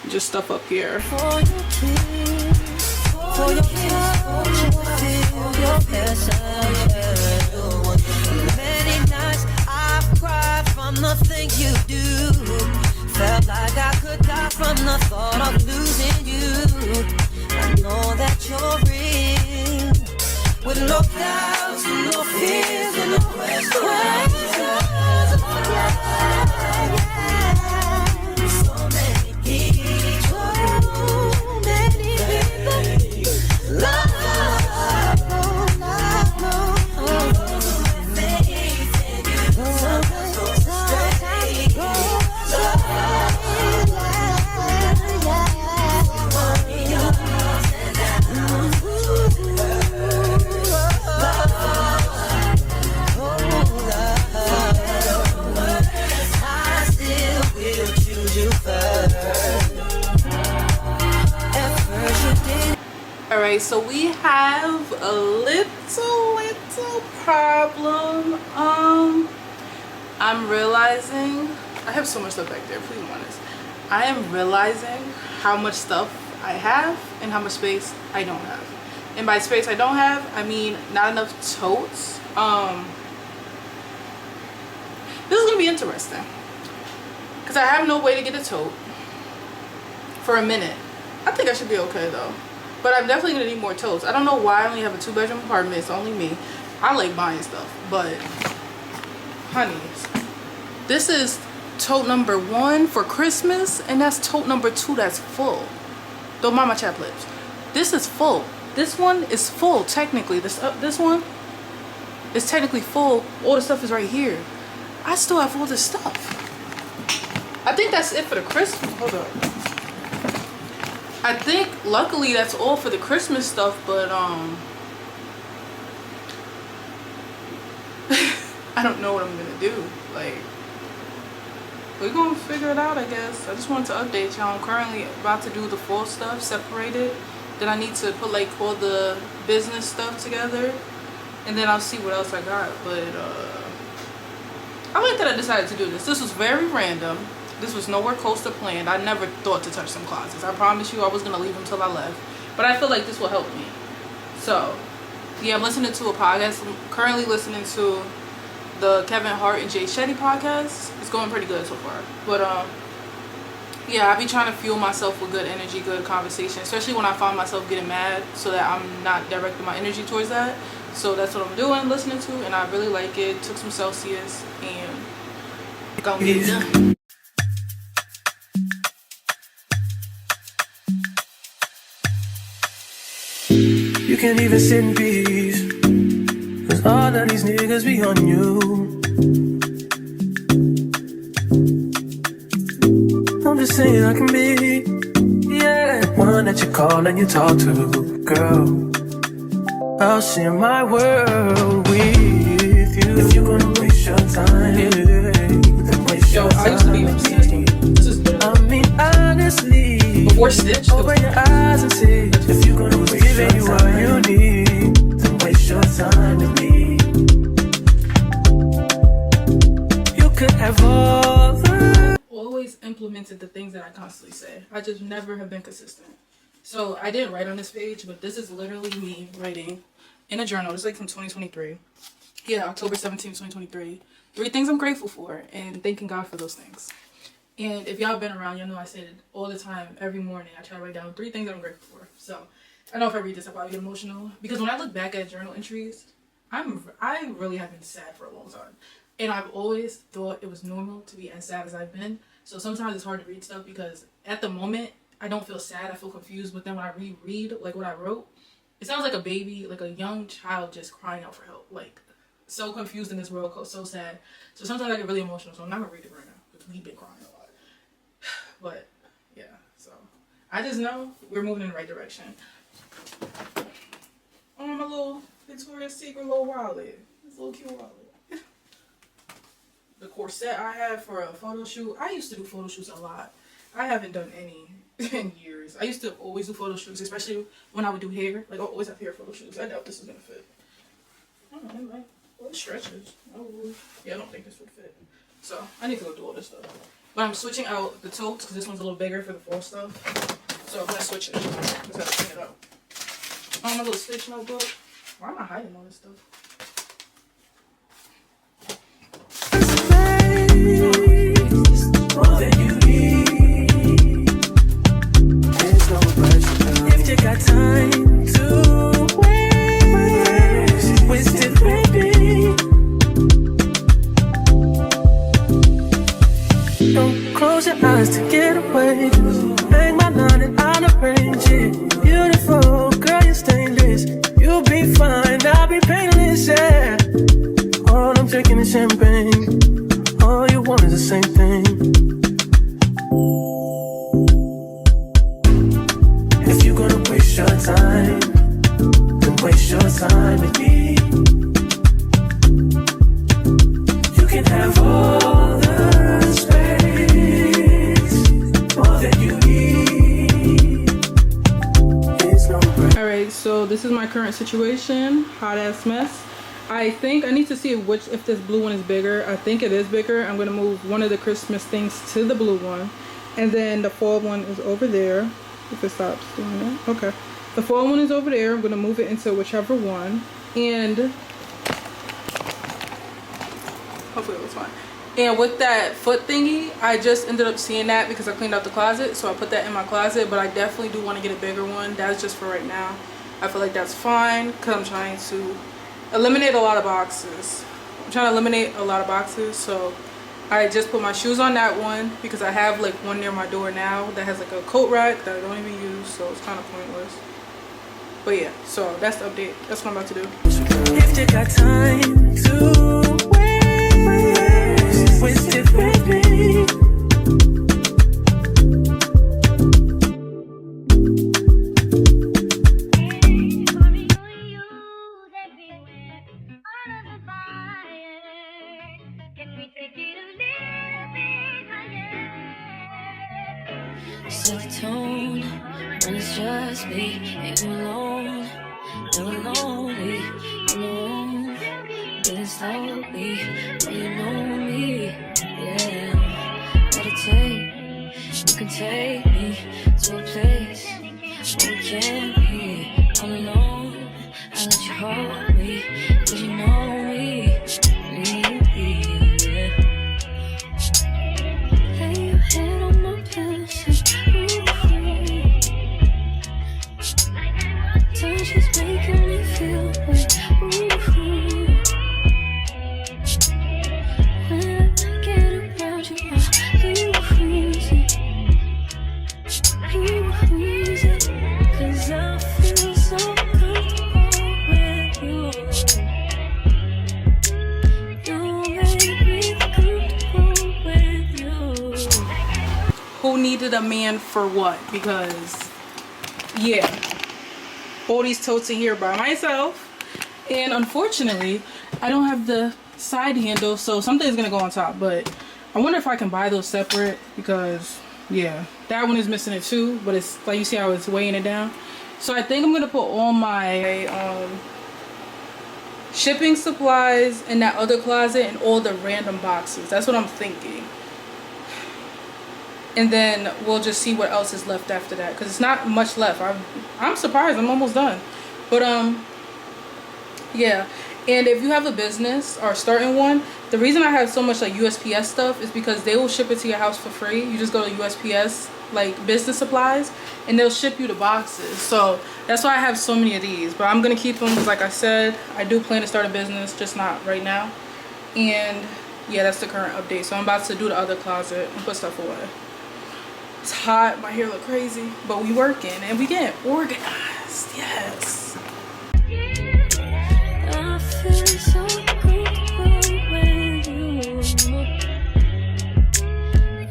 Just stuff up here. For your kiss, for your passion. Many nights I've cried from the things you do. Felt like I could die from the thought of losing you. I know that you're real, with no doubts and no fears and no questions. So many people, love, Alright, so we have a little problem. I'm realizing I have so much stuff back there, please be honest. I am realizing how much stuff I have and how much space I don't have. And by space I don't have, I mean not enough totes. This is gonna be interesting because I have no way to get a tote for a minute. I think I should be okay though. But I'm definitely going to need more totes. I don't know why I only have a 2-bedroom apartment. It's only me. I like buying stuff. But, honeys, this is tote number 1 for Christmas. And that's tote number 2 that's full. Don't mind my chap lips. This is full. This one is full, technically. This one is technically full. All the stuff is right here. I still have all this stuff. I think that's it for the Christmas. Hold on. I think luckily that's all for the Christmas stuff, but I don't know what I'm gonna do. Like, we're gonna figure it out, I guess. I just wanted to update y'all. I'm currently about to do the fall stuff separated. Then I need to put like all the business stuff together, and then I'll see what else I got. But I like that I decided to do this. This was very random. This was nowhere close to planned. I never thought to touch some closets. I promise you I was going to leave them till I left. But I feel like this will help me. So, yeah, I'm listening to a podcast. I'm currently listening to the Kevin Hart and Jay Shetty podcast. It's going pretty good so far. But, yeah, I be trying to fuel myself with good energy, good conversation. Especially when I find myself getting mad so that I'm not directing my energy towards that. So that's what I'm doing, listening to. And I really like it. Took some Celsius and gonna get it done. You can't even sit in peace, 'cause all of these niggas be on you. I'm just saying I can be, yeah, one that you call and you talk to, girl. I'll share my world with you. If you're gonna waste your time, yeah, then waste your time. I used to be obsessed with this. I mean, honestly, Before Stitch, open your eyes and see. If you're gonna waste your time, what you need, then waste your time with me. You could have all the always implement implemented the things that I constantly say. I just never have been consistent. So I didn't write on this page, but this is literally me writing in a journal. It's like from 2023. Yeah, October 17th, 2023. 3 things I'm grateful for and thanking God for those things. And if y'all been around, you'll know I say it all the time. Every morning I try to write down 3 things that I'm grateful for. So I know if I read this, I'll probably get emotional. Because when I look back at journal entries, I really have been sad for a long time. And I've always thought it was normal to be as sad as I've been. So sometimes it's hard to read stuff because at the moment, I don't feel sad. I feel confused. But then when I reread like what I wrote, it sounds like a baby, like a young child just crying out for help. Like, so confused in this world, so sad. So sometimes I get really emotional. So I'm not going to read it right now because we've been crying a lot. But, yeah. So, I just know we're moving in the right direction. Oh, my little Victoria's Secret little wallet. This little cute wallet. The corset I have for a photo shoot. I used to do photo shoots a lot. I haven't done any in years. I used to always do photo shoots, especially when I would do hair. Like, I always have hair photo shoots. I doubt this is going to fit. I don't know, it might. Well, it stretches. Oh, yeah, I don't think this would fit. So, I need to go do all this stuff. But I'm switching out the totes because this one's a little bigger for the fall stuff. So, I'm going to switch it. Just got to clean it up. Oh, my little Stitch notebook. Why am I hiding all this stuff? More than you need. There's no pressure. If you got time to waste it, baby. Don't close your eyes to get away. Bang my line and I'll arrange it. Beautiful, girl, you're stainless. You'll be fine, I'll be painless, yeah. All I'm drinking is champagne. All you want is the same thing. If you're gonna waste your time, then waste your time with me. You can have all the space, more than you need. It's no break. Alright, so this is my current situation. Hot ass mess. I think I need to see if this blue one is bigger. I think it is bigger. I'm going to move one of the Christmas things to the blue one. And then the fall one is over there. If it stops doing it. Okay. The fall one is over there. I'm going to move it into whichever one. And hopefully it looks fine. And with that foot thingy, I just ended up seeing that because I cleaned out the closet. So I put that in my closet. But I definitely do want to get a bigger one. That's just for right now. I feel like that's fine because I'm trying to eliminate a lot of boxes. I'm trying to eliminate a lot of boxes, so I just put my shoes on that one because I have like one near my door now that has like a coat rack that I don't even use, so it's kind of pointless. But yeah, so that's the update. That's what I'm about to do. If you got time to waste it, baby. Set the tone when it's just me and you alone. Never lonely in the room. Getting slowly when you know me. Yeah, meditate. You can take me to a place where we can't be all alone. I let you hold me 'cause you know me. Yeah. Lay your head on my pillow. Touch is making me feel like when I get around you, I lose it, 'cause I feel so comfortable with you. You make me comfortable with you. Who needed a man for what? Because yeah, all these totes in here by myself, and unfortunately I don't have the side handle, so something's gonna go on top. But I wonder if I can buy those separate because yeah, that one is missing it too, but it's like you see how it's weighing it down. So I think I'm gonna put all my shipping supplies in that other closet and all the random boxes. That's what I'm thinking. and then we'll just see what else is left after that, because it's not much left. I'm surprised. I'm almost done. But yeah. And if you have a business or starting one, the reason I have so much like USPS stuff is because they will ship it to your house for free. You just go to USPS, like business supplies, and they'll ship you the boxes. So that's why I have so many of these. But I'm gonna keep them because, like I said, I do plan to start a business, just not right now. And yeah, that's the current update. So I'm about to do the other closet and put stuff away. It's hot, my hair look crazy, but we working and we getting organized. Yes. I feel so good with you.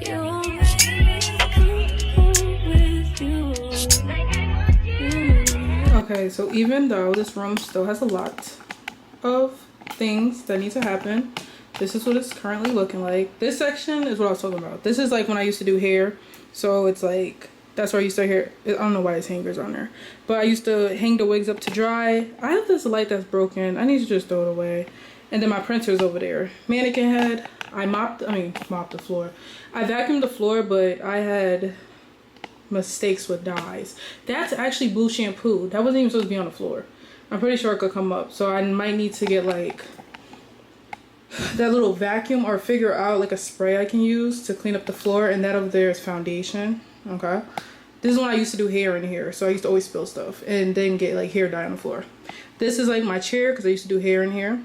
You make me good with you. Okay, so even though this room still has a lot of things that need to happen, this is what it's currently looking like. This section is what I was talking about. This is like when I used to do hair. So it's like, that's where I used to hair. I don't know why there's hangers on there. But I used to hang the wigs up to dry. I have this light that's broken. I need to just throw it away. And then my printer's over there. Mannequin head. I mopped the floor. I vacuumed the floor, but I had mistakes with dyes. That's actually blue shampoo. That wasn't even supposed to be on the floor. I'm pretty sure it could come up. So I might need to get like that little vacuum or figure out like a spray I can use to clean up the floor. And that over there is foundation. Okay, this is when I used to do hair in here, so I used to always spill stuff and then get like hair dye on the floor. This is like my chair because I used to do hair in here.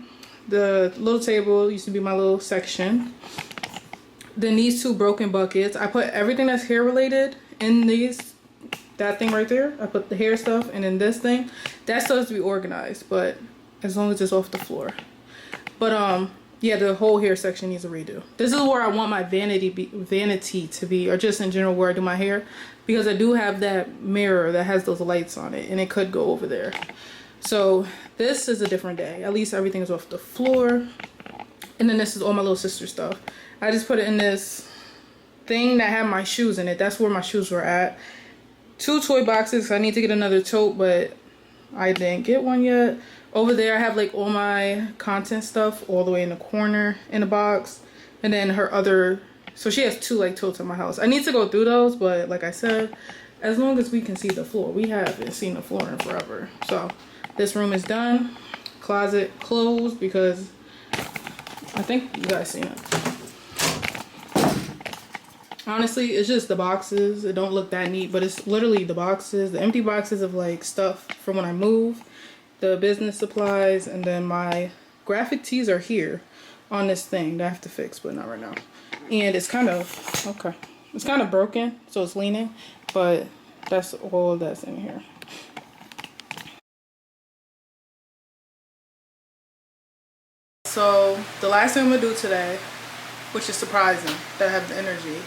The little table used to be my little section. Then these two broken buckets, I put everything that's hair related in that thing right there. I put the hair stuff, and then this thing, that still has to be organized, but as long as it's off the floor. But yeah, the whole hair section needs a redo. This is where I want my vanity to be, or just in general where I do my hair, because I do have that mirror that has those lights on it, and it could go over there. So this is a different day. At least everything is off the floor. And then this is all my little sister stuff. I just put it in this thing that had my shoes in it. That's where my shoes were at. 2 toy boxes. I need to get another tote, but I didn't get one yet. Over there I have like all my content stuff all the way in the corner in the box. And then her other, so she has 2 like totes in my house. I need to go through those, but like I said, as long as we can see the floor. We haven't seen the floor in forever. So this room is done. Closet closed because I think you guys seen it. Honestly, it's just the boxes. It don't look that neat, but it's literally the boxes, the empty boxes of like stuff from when I moved, the business supplies, and then my graphic tees are here on this thing that I have to fix, but not right now. And it's kind of, okay, it's kind of broken, so it's leaning, but that's all that's in here. So the last thing I'm gonna do today, which is surprising that I have the energy,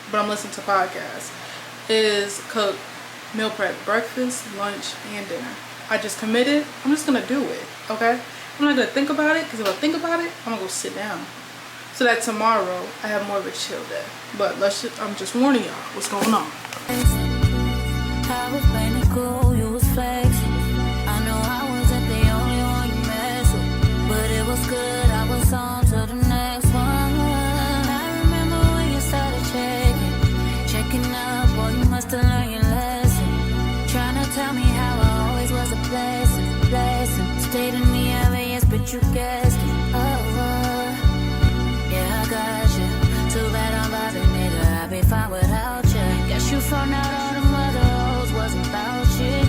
but I'm listening to podcasts, is cook, meal prep, breakfast, lunch, and dinner. I just committed. I'm just gonna do it, okay? I'm not gonna think about it, because if I think about it, I'm gonna go sit down. So that tomorrow I have more of a chill day. But I'm just warning y'all what's going on. I was playing it cool, you was flexing. I know I wasn't the only one you messed with, but it was good. I was on to the next one. I remember when you started checking up. Boy, you must have learned your lesson. Trying to tell me how I always was a blessing. Stayed in the obvious, but you guessed it. Yeah, I got you. Too bad I'm vibing, nigga. I'd be fine without you. Guess you found out all them other hoes wasn't about you.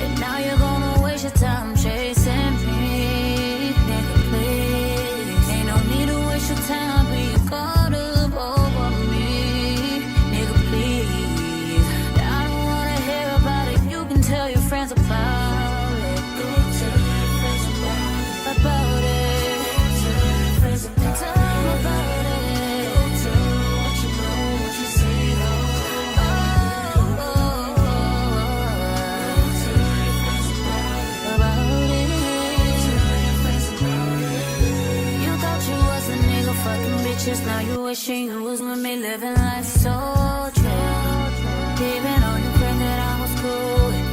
And now you're gonna waste your time chasing me. Nigga, please. Ain't no need to waste your time being caught up over me. Nigga, please. I don't wanna hear about it. You can tell your friends about it. Go tell your friends about it. Tell them about it. Go tell what you know, what you see, though. About it. You thought you was a nigga fucking bitches. Now you wishing you was with me, living life so true. Even on your friend that I was cool with.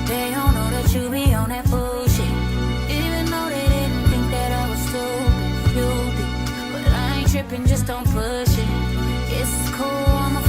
They don't know that you be on that bullshit. Even though they didn't think that I was stupid, you be. But I ain't tripping, just don't push it. It's cool, I'm a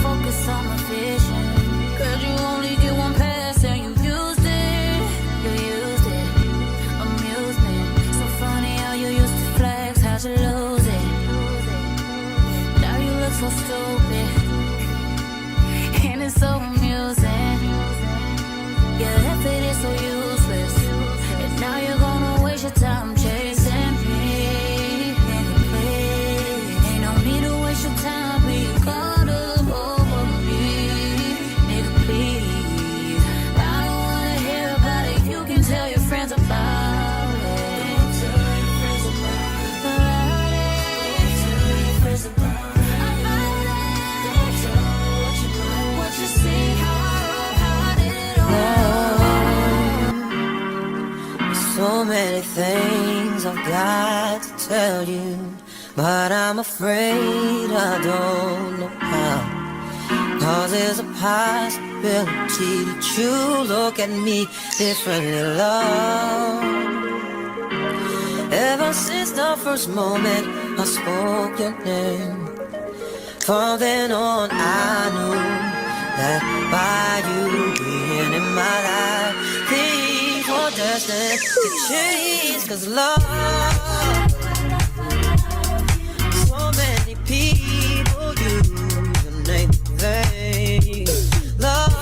So many things I've got to tell you, but I'm afraid I don't know how. 'Cause there's a possibility that you look at me differently, love. Ever since the first moment I spoke your name, from then on I knew that by you being in my life, things were destined to change. 'Cause love, so many people use your name in vain. Love,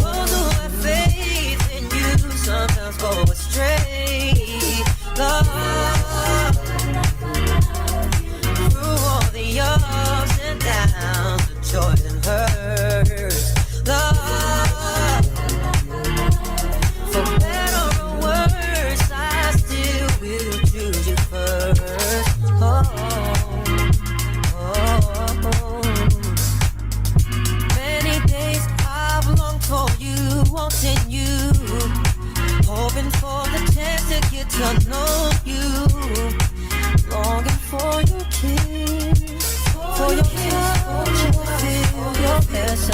those who have faith in you sometimes go astray. Love, through all the ups and downs, the joys and hurts. Love, for better or worse, I still will choose you first. Oh, oh, oh. Many days I've longed for you, wanting you, hoping for the chance to get to know you, longing for your kiss, for your touch, to feel your presence.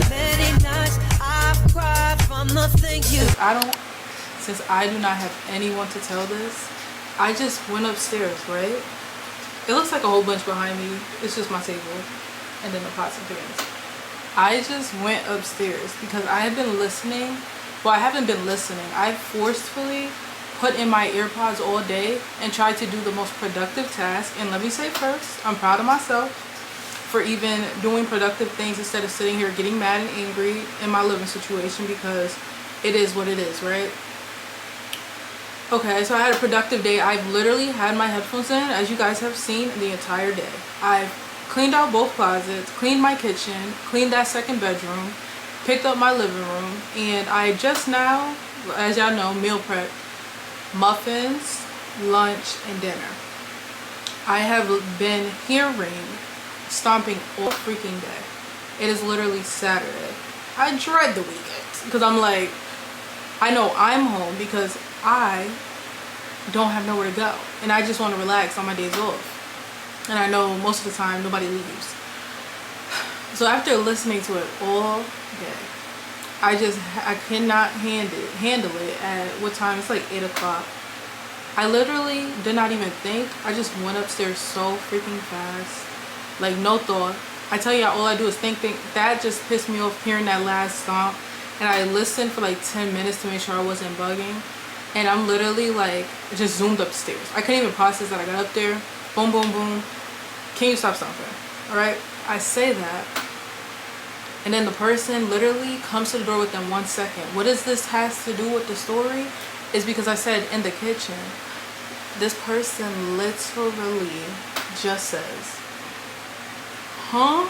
Many nights I've cried from the things you. Since I do not have anyone to tell this, I just went upstairs, right? It looks like a whole bunch behind me. It's just my table and then the pots and pans. I just went upstairs because I have been listening. Well, I haven't been listening. I forcefully put in my earpods all day and tried to do the most productive task. And let me say first, I'm proud of myself for even doing productive things instead of sitting here getting mad and angry in my living situation, because it is what it is, right? Okay, so I had a productive day. I've literally had my headphones in, as you guys have seen, the entire day. I've cleaned out both closets, cleaned my kitchen, cleaned that second bedroom, picked up my living room, and I just now, as y'all know, meal prep muffins, lunch, and dinner. I have been hearing stomping all freaking day. It is literally Saturday. I dread the weekends because I'm like, I know I'm home because I don't have nowhere to go and I just want to relax on my days off, and I know most of the time nobody leaves. So after listening to it all day, I cannot handle it at what time. It's like 8 o'clock. I literally did not even think. I just went upstairs so freaking fast, like no thought. I tell you, all I do is think. That just pissed me off hearing that last stomp, and I listened for like 10 minutes to make sure I wasn't bugging, and I'm literally like just zoomed upstairs. I couldn't even process that I got up there. Boom, boom, boom. Can you stop stomping? All right, I say that. And then the person literally comes to the door within 1 second. What does this has to do with the story? Is because I said in the kitchen. This person literally just says, huh?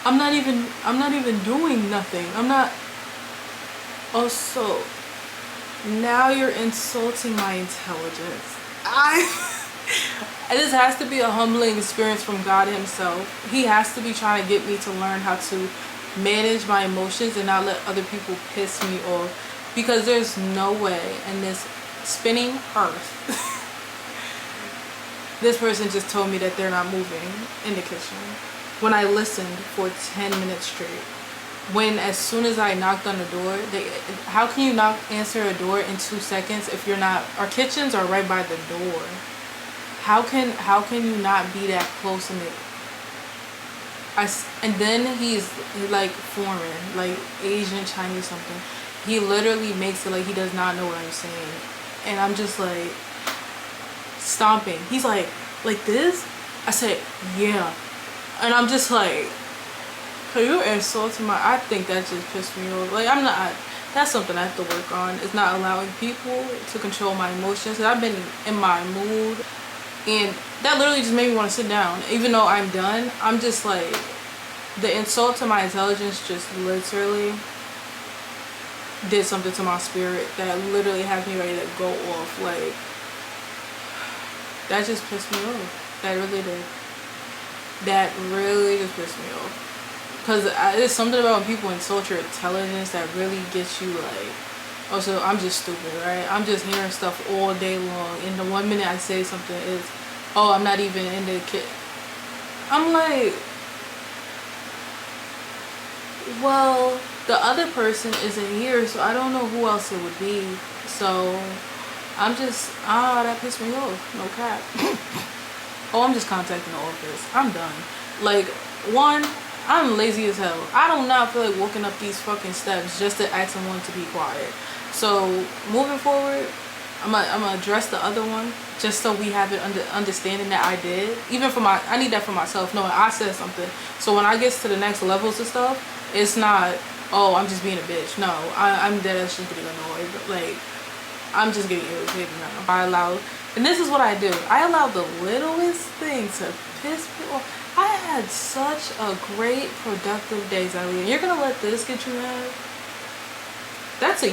I'm not even doing nothing. I'm not. Oh, so now you're insulting my intelligence. This has to be a humbling experience from God himself. He has to be trying to get me to learn how to manage my emotions and not let other people piss me off, because there's no way in this spinning earth this person just told me that they're not moving in the kitchen when I listened for 10 minutes straight. When as soon as I knocked on the door, how can you not answer a door in 2 seconds if you're not? Our kitchens are right by the door. How can you not be that close in it? And then he's like foreign, like Asian, Chinese, something. He literally makes it like he does not know what I'm saying, and I'm just like stomping. He's like this. I said, yeah, and I'm just like, so you're insulting my. I think that just pissed me off. Like, I'm not. That's something I have to work on. Is not allowing people to control my emotions. Cause I've been in my mood, and that literally just made me want to sit down. Even though I'm done, I'm just like, the insult to my intelligence just literally did something to my spirit that literally has me ready to go off. Like, that just pissed me off. That really did. That really just pissed me off. Because there's something about when people insult your intelligence that really gets you like, oh, so I'm just stupid, right? I'm just hearing stuff all day long. And the 1 minute I say something is, oh, I'm not even in the kid. I'm like, well, the other person isn't here, so I don't know who else it would be. So I'm just, that pissed me off. No cap. Oh, I'm just contacting the office. I'm done. Like, one, I'm lazy as hell. I do not feel like walking up these fucking steps just to ask someone to be quiet. So moving forward, I'm gonna address the other one just so we have it understanding that I did. Even for I need that for myself, knowing I said something. So when I get to the next levels of stuff, it's not, oh, I'm just being a bitch. No, I'm dead ass just getting annoyed. Like, I'm just getting irritated now. And this is what I do. I allow the littlest thing to piss me off. I had such a great, productive day, Zalea. You're gonna let this get you mad? That's a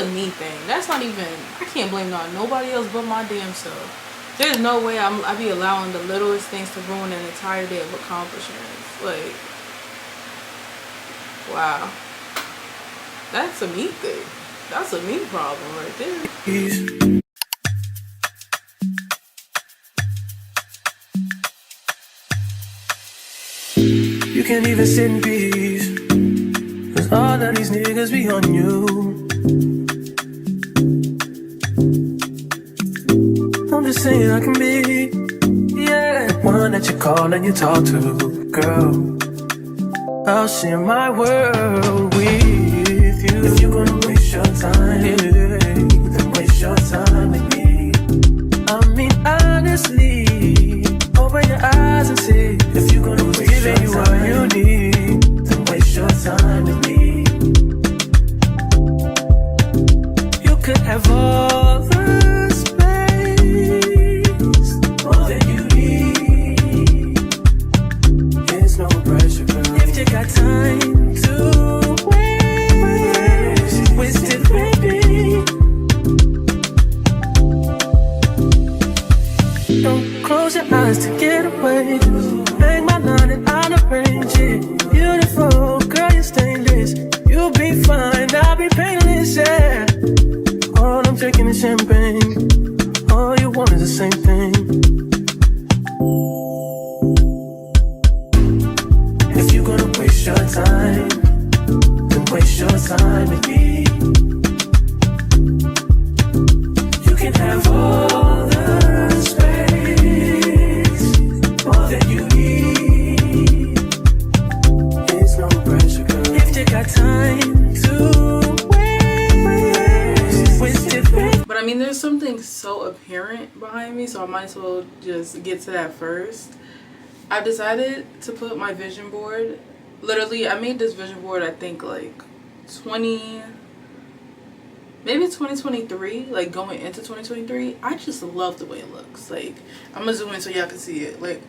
me thing. That's not even, I can't blame it on nobody else but my damn self. There's no way I be allowing the littlest things to ruin an entire day of accomplishments. Like, wow. That's a me thing. That's a me problem right there. You can't even sit in peace, 'cause all of these niggas be on you. I'm just saying I can be, yeah, one that you call and you talk to, girl. I'll share my world with you. If you're gonna waste your time, yeah, then waste your time with me. I mean, honestly, open your eyes and see. If you're gonna waste your time, all you need, then waste your time with me. You could have all the space, more than you need. There's no pressure, girl. If you got time to waste it with me. Don't close your eyes to get away. Make my line and I'll arrange it. Beautiful, girl, you're stainless. You'll be fine, I'll be painless, yeah. All I'm drinking is champagne. All you want is the same thing. If you're gonna waste your time, then waste your time with me. You can have all the space, more than you need. There's no pressure, girl. If you got time to waste it with. But I mean, there's something so apparent behind me, so I might as well just get to that first. I've decided to put my vision board, literally, I made this vision board, I think, like, maybe 2023, like, going into 2023. I just love the way it looks. Like, I'm gonna zoom in so y'all can see it, like,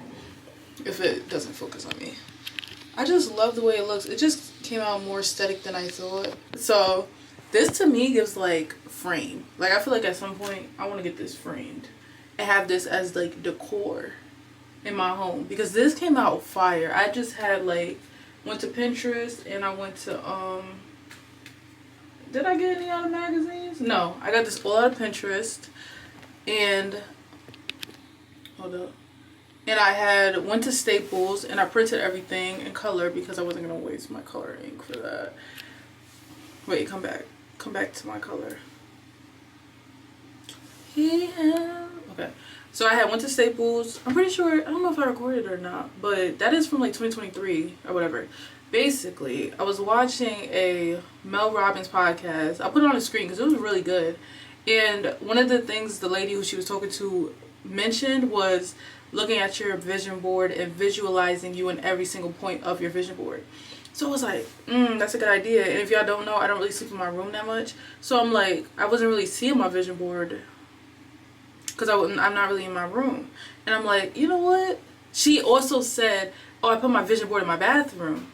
if it doesn't focus on me. I just love the way it looks. It just came out more aesthetic than I thought. So this to me gives like frame. Like, I feel like at some point I want to get this framed and have this as like decor in my home, because this came out fire. I just had like went to Pinterest and I went to did I get any out of magazines? No, I got this all out of Pinterest, and hold up. And I went to Staples and I printed everything in color because I wasn't gonna waste my color ink for that. Wait, come back to my color. Yeah. Okay. So I went to Staples. I'm pretty sure, I don't know if I recorded it or not, but that is from like 2023 or whatever. Basically, I was watching a Mel Robbins podcast. I put it on the screen because it was really good. And one of the things the lady who she was talking to mentioned was looking at your vision board and visualizing you in every single point of your vision board. So I was like, that's a good idea. And if y'all don't know, I don't really sleep in my room that much. So I'm like, I wasn't really seeing my vision board because I'm not really in my room. And I'm like, you know what? She also said, oh, I put my vision board in my bathroom.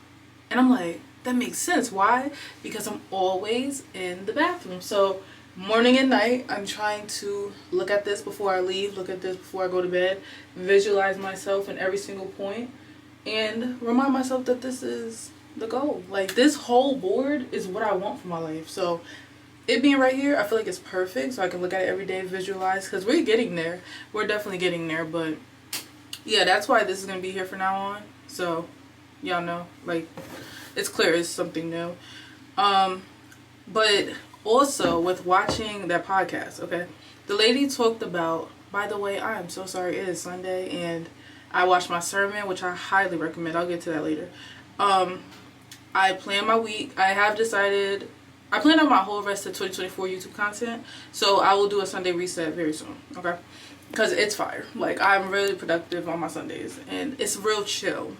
And I'm like, that makes sense. Why? Because I'm always in the bathroom. So morning and night, I'm trying to look at this before I leave, look at this before I go to bed, visualize myself in every single point, and remind myself that this is the goal. Like, this whole board is what I want for my life. So it being right here, I feel like it's perfect, so I can look at it every day, visualize, because we're getting there. We're definitely getting there. But yeah, that's why this is gonna be here from now on. So y'all know, like, it's clear it's something new. But also with watching that podcast, okay, the lady talked about, by the way, I am so sorry, it is Sunday and I watched my sermon, which I highly recommend. I'll get to that later. I plan my week. I have decided, I plan on my whole rest of 2024 YouTube content, so I will do a Sunday reset very soon, okay? Because it's fire. Like, I'm really productive on my Sundays and it's real chill.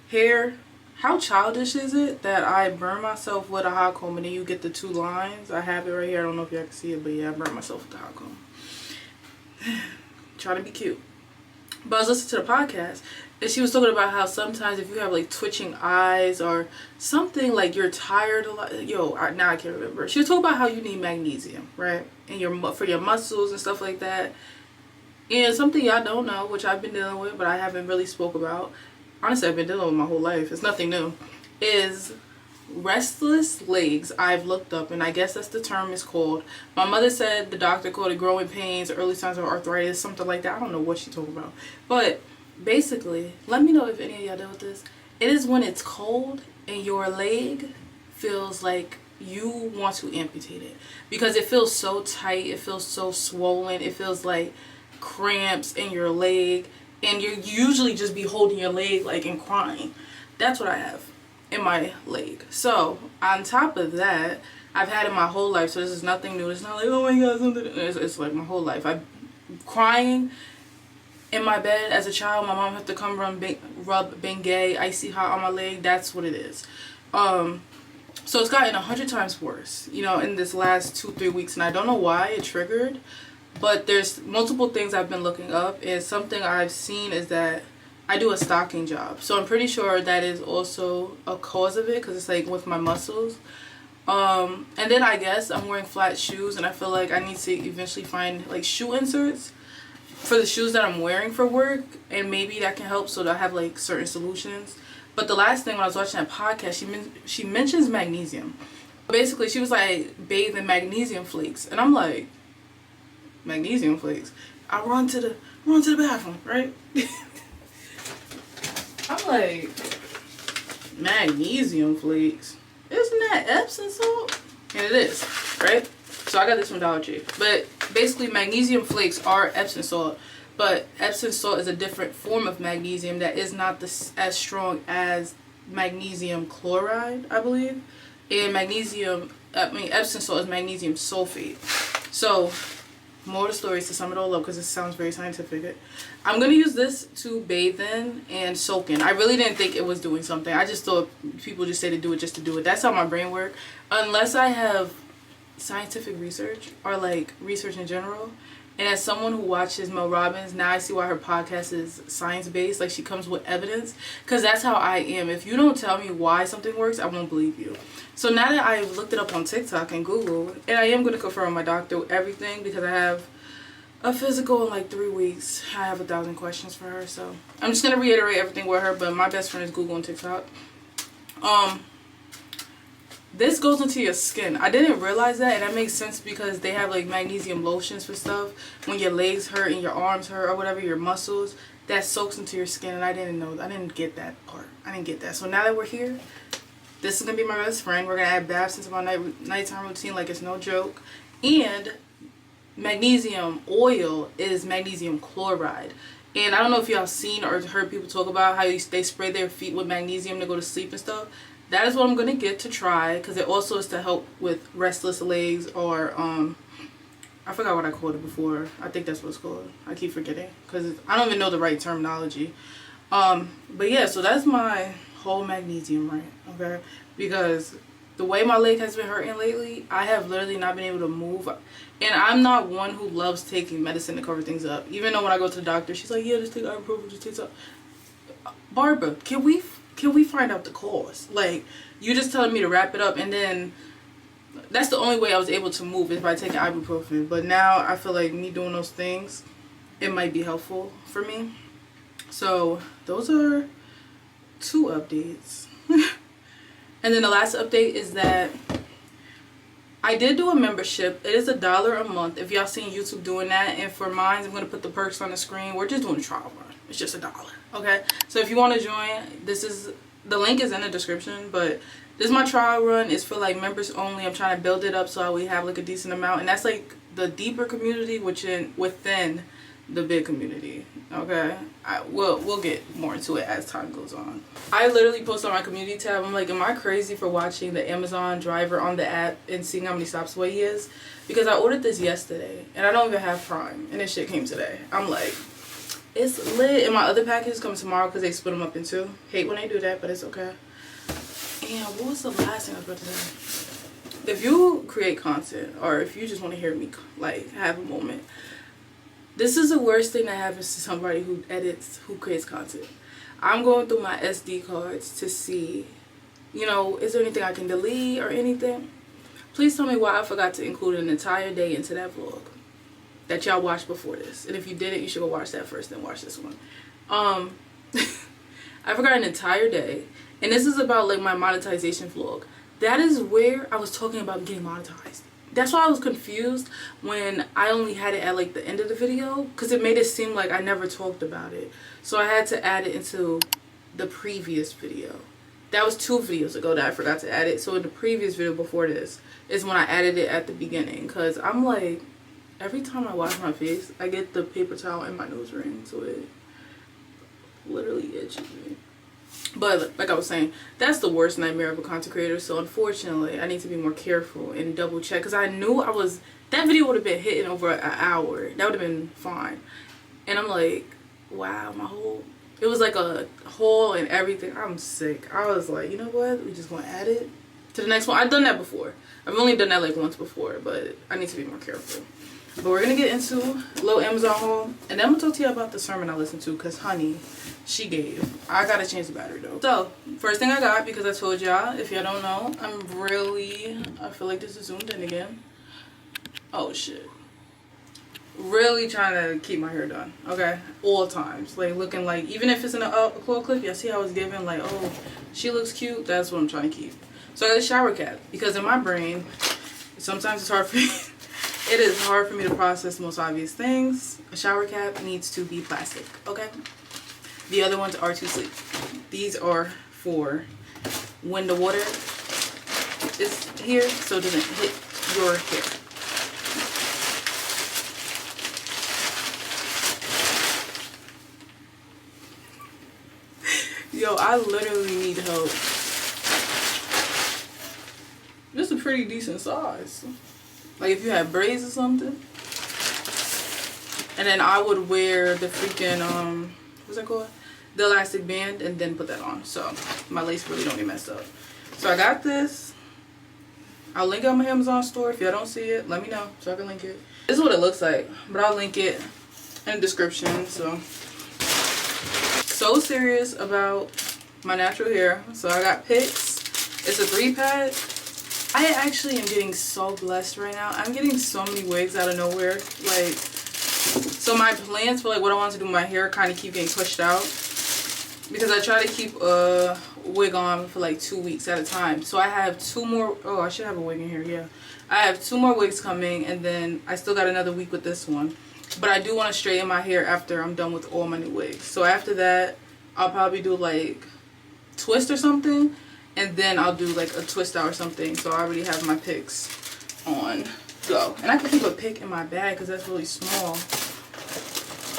Hair, how childish is it that I burn myself with a hot comb and then you get the 2 lines? I have it right here. I don't know if y'all can see it, but yeah, I burn myself with the hot comb. Trying to be cute. But I was listening to the podcast and she was talking about how sometimes if you have like twitching eyes or something, like you're tired a lot. Now I can't remember. She was talking about how you need magnesium, right? And for your muscles and stuff like that. And something y'all don't know, which I've been dealing with, but I haven't really spoke about. Honestly, I've been dealing with my whole life. It's nothing new. Is restless legs. I've looked up, and I guess that's the term it's called. My mother said the doctor called it growing pains, early signs of arthritis, something like that. I don't know what she talking about. But basically, let me know if any of y'all deal with this. It is when it's cold and your leg feels like you want to amputate it. Because it feels so tight. It feels so swollen. It feels like cramps in your leg. And you usually just be holding your leg like and crying. That's what I have in my leg. So on top of that, I've had it my whole life. So this is nothing new. It's not like, oh my god, something. It's like my whole life. I'm crying in my bed as a child. My mom had to come rub BDAY icy hot on my leg. That's what it is. So it's gotten 100 times worse, you know, in this last 2-3 weeks, and I don't know why it triggered. But there's multiple things I've been looking up, and something I've seen is that I do a stocking job. So I'm pretty sure that is also a cause of it, because it's like with my muscles. And then I guess I'm wearing flat shoes, and I feel like I need to eventually find like shoe inserts for the shoes that I'm wearing for work, and maybe that can help so that I have like certain solutions. But the last thing, when I was watching that podcast, she mentions magnesium. Basically, she was like, bathe in magnesium flakes, and I'm like, magnesium flakes. I run to the bathroom, right? I'm like, magnesium flakes? Isn't that Epsom salt? And it is, right? So I got this from Dollar Tree. But basically, magnesium flakes are Epsom salt, but Epsom salt is a different form of magnesium that is not as strong as magnesium chloride, I believe. And Epsom salt is magnesium sulfate. So more of the stories to sum it all up, because it sounds very scientific. I'm going to use this to bathe in and soak in. I really didn't think it was doing something. I just thought people just say to do it just to do it. That's how my brain works. Unless I have scientific research or like research in general. And as someone who watches Mel Robbins, now I see why her podcast is science-based. Like, she comes with evidence. Because that's how I am. If you don't tell me why something works, I won't believe you. So now that I've looked it up on TikTok and Google, and I am going to confirm my doctor with everything, because I have a physical in like 3 weeks. I have 1,000 questions for her. So I'm just going to reiterate everything with her. But my best friend is Google and TikTok. This goes into your skin. I didn't realize that, and that makes sense because they have like magnesium lotions for stuff when your legs hurt and your arms hurt or whatever, your muscles, that soaks into your skin. And I didn't know. I didn't get that part. I didn't get that. So now that we're here, this is gonna be my best friend. We're gonna add baths into my nighttime routine like it's no joke. And magnesium oil is magnesium chloride. And I don't know if y'all seen or heard people talk about how they spray their feet with magnesium to go to sleep and stuff. That is what I'm going to get to try, because it also is to help with restless legs, or I forgot what I called it before. I think that's what it's called. I keep forgetting because I don't even know the right terminology. But yeah, so that's my whole magnesium rant, okay? Because the way my leg has been hurting lately, I have literally not been able to move. And I'm not one who loves taking medicine to cover things up. Even though when I go to the doctor, she's like, yeah, just take ibuprofen, just take some. Barbara, can we find out the cause? Like, you just telling me to wrap it up, and then that's the only way I was able to move is by taking ibuprofen. But now I feel like me doing those things, it might be helpful for me. So those are 2 updates. And then the last update is that I did do a membership. It is $1 a month if y'all seen YouTube doing that. And for mine, I'm going to put the perks on the screen. We're just doing a trial run. It's just $1. Okay, so if you want to join, the link is in the description, but this is my trial run. It's for like members only. I'm trying to build it up so we have like a decent amount, and that's like the deeper community within the big community. Okay, we'll get more into it as time goes on. I literally post on my community tab. I'm like, am I crazy for watching the Amazon driver on the app and seeing how many stops away he is? Because I ordered this yesterday and I don't even have Prime, and this shit came today. I'm like, it's lit. And my other packages come tomorrow because they split them up in two. Hate when they do that, but it's okay. And what was the last thing I was about to say? If you create content, or if you just want to hear me like have a moment, this is the worst thing that happens to somebody who creates content. I'm going through my SD cards to see, you know, is there anything I can delete or anything? Please tell me why I forgot to include an entire day into that vlog that y'all watched before this. And if you didn't, you should go watch that first, then watch this one. I forgot an entire day. And this is about like my monetization vlog. That is where I was talking about getting monetized. That's why I was confused when I only had it at like the end of the video, because it made it seem like I never talked about it. So I had to add it into the previous video. That was 2 videos ago that I forgot to add it. So in the previous video before this is when I added it at the beginning, because I'm like, every time I wash my face, I get the paper towel in my nose ring, so it literally itches me. But like I was saying, that's the worst nightmare of a content creator. So unfortunately, I need to be more careful and double check, because I knew that video would have been hitting over an hour. That would have been fine. And I'm like, wow, it was like a hole and everything. I'm sick. I was like, you know what? We just gonna add it to the next one. I've done that before. I've only done that like once before, but I need to be more careful. But we're gonna get into a little Amazon haul, and then I'm gonna talk to you about the sermon I listened to, because honey, she gave. I gotta change the battery though. So first thing I got, because I told y'all, if y'all don't know, I feel like this is zoomed in again. Oh shit. Really trying to keep my hair done, okay? All times, like looking like, even if it's in a claw clip, y'all see how it's giving, like, oh, she looks cute. That's what I'm trying to keep. So I got a shower cap, because in my brain, sometimes it's hard for me. It is hard for me to process the most obvious things. A shower cap needs to be plastic, okay? The other ones are too sleek. These are for when the water is here, so it doesn't hit your hair. Yo, I literally need help. This is a pretty decent size. Like if you had braids or something. And then I would wear the freaking, what's that called? The elastic band, and then put that on. So my lace really don't get messed up. So I got this. I'll link it on my Amazon store. If y'all don't see it, let me know so I can link it. This is what it looks like, but I'll link it in the description. So serious about my natural hair. So I got pics. It's a 3-pack. I actually am getting so blessed right now. I'm getting so many wigs out of nowhere. Like, so my plans for like what I want to do with my hair kind of keep getting pushed out, because I try to keep a wig on for like 2 weeks at a time. So I have 2 more. Oh, I should have a wig in here. Yeah, I have 2 more wigs coming, and then I still got another week with this one. But I do want to straighten my hair after I'm done with all my new wigs. So after that, I'll probably do like twist or something, and then I'll do like a twist out or something. So I already have my picks on go, and I can keep a pick in my bag because that's really small.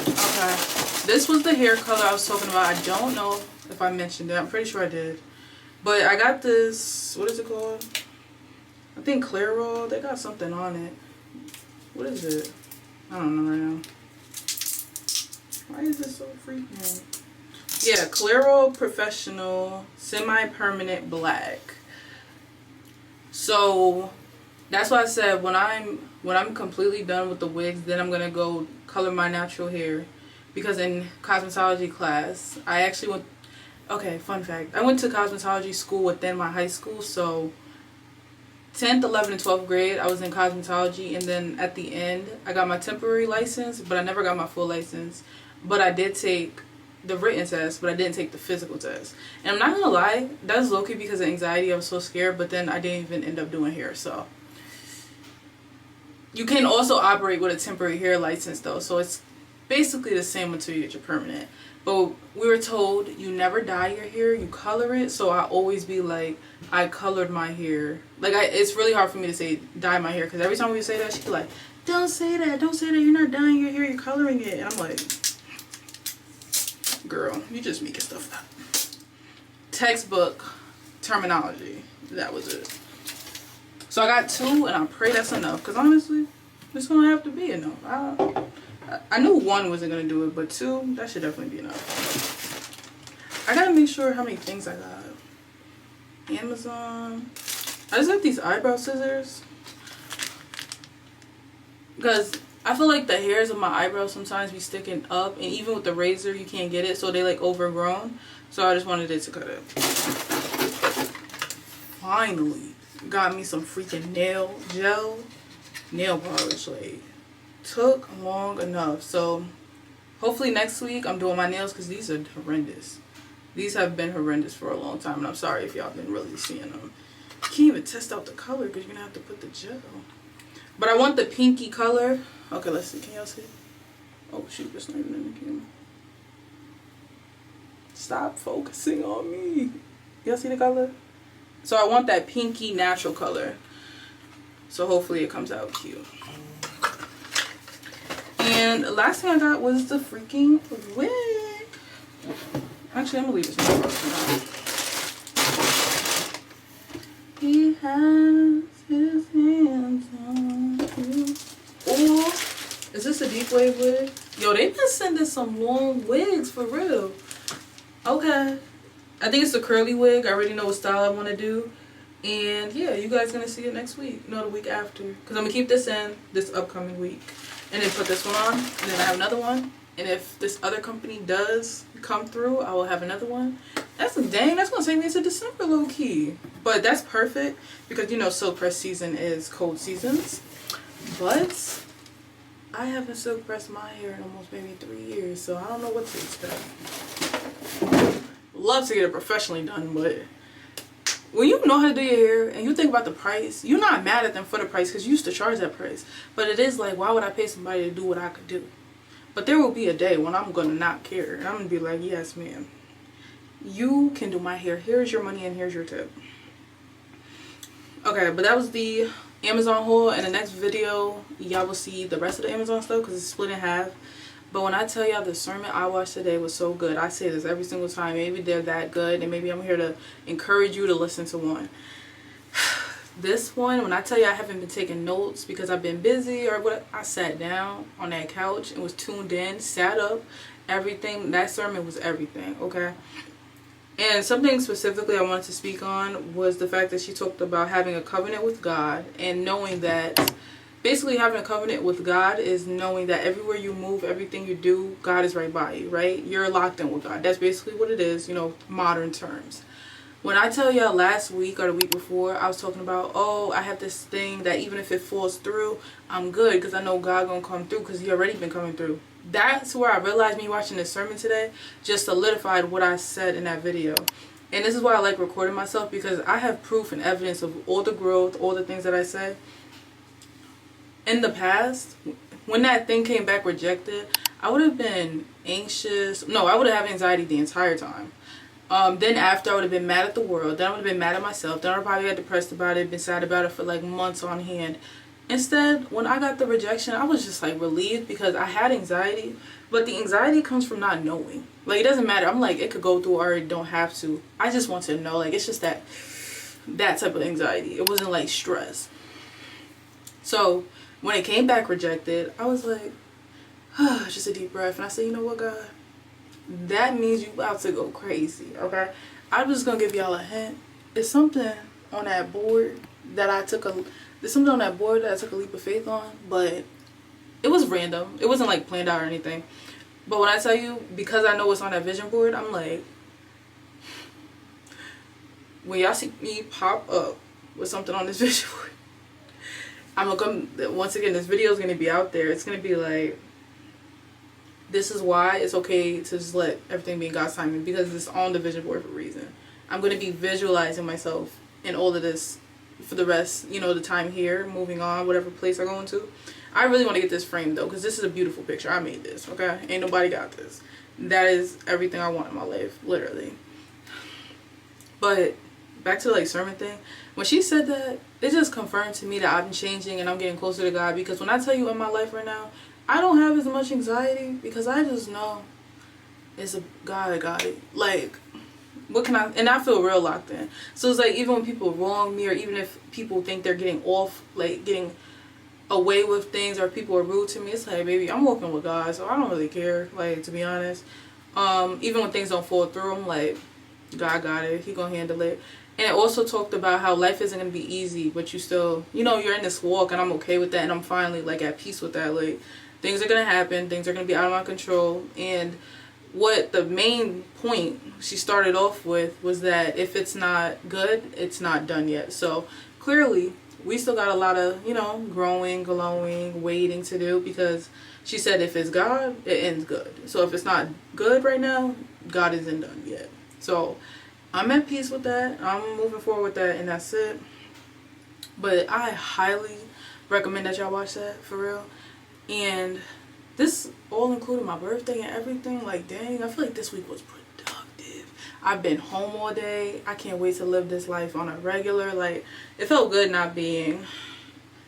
Okay, this was the hair color I was talking about. I don't know if I mentioned it. I'm pretty sure I did. But I got this, what is it called? I think Clairol. They got something on it. What is it? I don't know right now. Why is this so freaking? Yeah, Clairol Professional Semi-Permanent Black. So that's why I said when I'm completely done with the wigs, then I'm gonna go color my natural hair. Because in cosmetology class, I actually went. Okay, fun fact. I went to cosmetology school within my high school, so 10th, 11th, and 12th grade, I was in cosmetology, and then at the end, I got my temporary license, but I never got my full license. But I did take the written test, but I didn't take the physical test. And I'm not gonna lie, that's low-key because of anxiety. I was so scared, but then I didn't even end up doing hair. So you can also operate with a temporary hair license though, so it's basically the same until you get your permanent. But we were told you never dye your hair, you color it. So I always be like, I colored my hair. Like, it's really hard for me to say dye my hair, because every time we say that, she's like, don't say that, you're not dyeing your hair, you're coloring it. And I'm like, girl, you just making stuff up. Textbook terminology, that was it. So I got 2, and I pray that's enough, because honestly, it's gonna have to be enough. I knew 1 wasn't gonna do it, but 2, that should definitely be enough. I gotta make sure how many things I got. Amazon. I just got these eyebrow scissors, because I feel like the hairs of my eyebrows sometimes be sticking up, and even with the razor you can't get it, so they like overgrown. So I just wanted it to cut it. Finally got me some freaking nail gel, nail polish. Like, took long enough. So hopefully next week I'm doing my nails, because these are horrendous. These have been horrendous for a long time, and I'm sorry if y'all been really seeing them. You can't even test out the color because you're gonna have to put the gel. But I want the pinky color. Okay, let's see. Can y'all see? Oh shoot, it's not even in the camera. Stop focusing on me. Y'all see the color? So I want that pinky natural color. So hopefully it comes out cute. And the last thing I got was the freaking wig. Actually, I'm gonna leave this in the box for now. He has his hands on you. Oh, is this a deep wave wig? Yo, they've been sending some long wigs for real. Okay. I think it's a curly wig. I already know what style I want to do. And yeah, you guys gonna see it next week. No, the week after. Because I'm gonna keep this in this upcoming week. And then put this one on. And then I have another one. And if this other company does come through, I will have another one. That's dang, that's gonna take me into December low key. But that's perfect because you know silk press season is cold seasons. But I haven't silk pressed my hair in almost maybe 3 years, so I don't know what to expect. Love to get it professionally done, but when you know how to do your hair and you think about the price, you're not mad at them for the price because you used to charge that price. But it is like, why would I pay somebody to do what I could do? But there will be a day when I'm going to not care. And I'm going to be like, yes, ma'am. You can do my hair. Here's your money and here's your tip. Okay, but that was the Amazon haul. In the next video, y'all will see the rest of the Amazon stuff because it's split in half. But when I tell y'all the sermon I watched today was so good, I say this every single time. Maybe they're that good, and maybe I'm here to encourage you to listen to one. This one, when I tell you I haven't been taking notes because I've been busy or what, I sat down on that couch and was tuned in, sat up, everything. That sermon was everything, okay? And something specifically I wanted to speak on was the fact that she talked about having a covenant with God and knowing that basically having a covenant with God is knowing that everywhere you move, everything you do, God is right by you, right? You're locked in with God. That's basically what it is, you know, modern terms. When I tell y'all last week or the week before, I was talking about, oh, I have this thing that even if it falls through, I'm good because I know God gonna come through because he already been coming through. That's where I realized me watching this sermon today just solidified what I said in that video. And this is why I like recording myself, because I have proof and evidence of all the growth, all the things that I say. In the past, when that thing came back rejected, I would have been anxious. No, I would have had anxiety the entire time. Then after, I would have been mad at the world. Then I would have been mad at myself. Then I probably got depressed about it, been sad about it for like months on hand. Instead, when I got the rejection, I was just like relieved because I had anxiety. But the anxiety comes from not knowing. Like, it doesn't matter. I'm like, it could go through or it don't have to. I just want to know. Like, it's just that type of anxiety. It wasn't like stress. So when it came back rejected, I was like, just a deep breath. And I said, you know what, God? That means you about to go crazy, okay? I'm just gonna give y'all a hint. There's something on that board that I took a leap of faith on, but it was random. It wasn't like planned out or anything. But when I tell you, because I know what's on that vision board, I'm like, when y'all see me pop up with something on this vision board, I'm gonna come, once again, this video is gonna be out there. It's gonna be like, this is why it's okay to just let everything be in God's timing, because it's on the vision board for a reason. I'm going to be visualizing myself in all of this for the rest, you know, the time here, moving on, whatever place I go into. I really want to get this framed though, because this is a beautiful picture. I made this, okay? Ain't nobody got this. That is everything I want in my life, literally. But back to like sermon thing, when she said that, it just confirmed to me that I've been changing and I'm getting closer to God. Because when I tell you in my life right now, I don't have as much anxiety, because I just know it's a God that got it. Like, what can I, and I feel real locked in. So it's like, even when people wrong me, or even if people think they're getting off, like getting away with things, or people are rude to me, it's like, baby, I'm walking with God, so I don't really care, like, to be honest. Even when things don't fall through, I'm like, God got it, He gonna handle it. And it also talked about how life isn't gonna be easy, but you still, you know, you're in this walk, and I'm okay with that, and I'm finally like at peace with that. Like, things are gonna happen, things are gonna be out of my control. And what the main point she started off with was that if it's not good, it's not done yet. So clearly we still got a lot of, you know, growing, glowing, waiting to do, because she said if it's God, it ends good. So if it's not good right now, God isn't done yet. So I'm at peace with that. I'm moving forward with that, and that's it. But I highly recommend that y'all watch that, for real. And this all included my birthday and everything. Like, dang, I feel like this week was productive. I've been home all day. I can't wait to live this life on a regular. Like, it felt good not being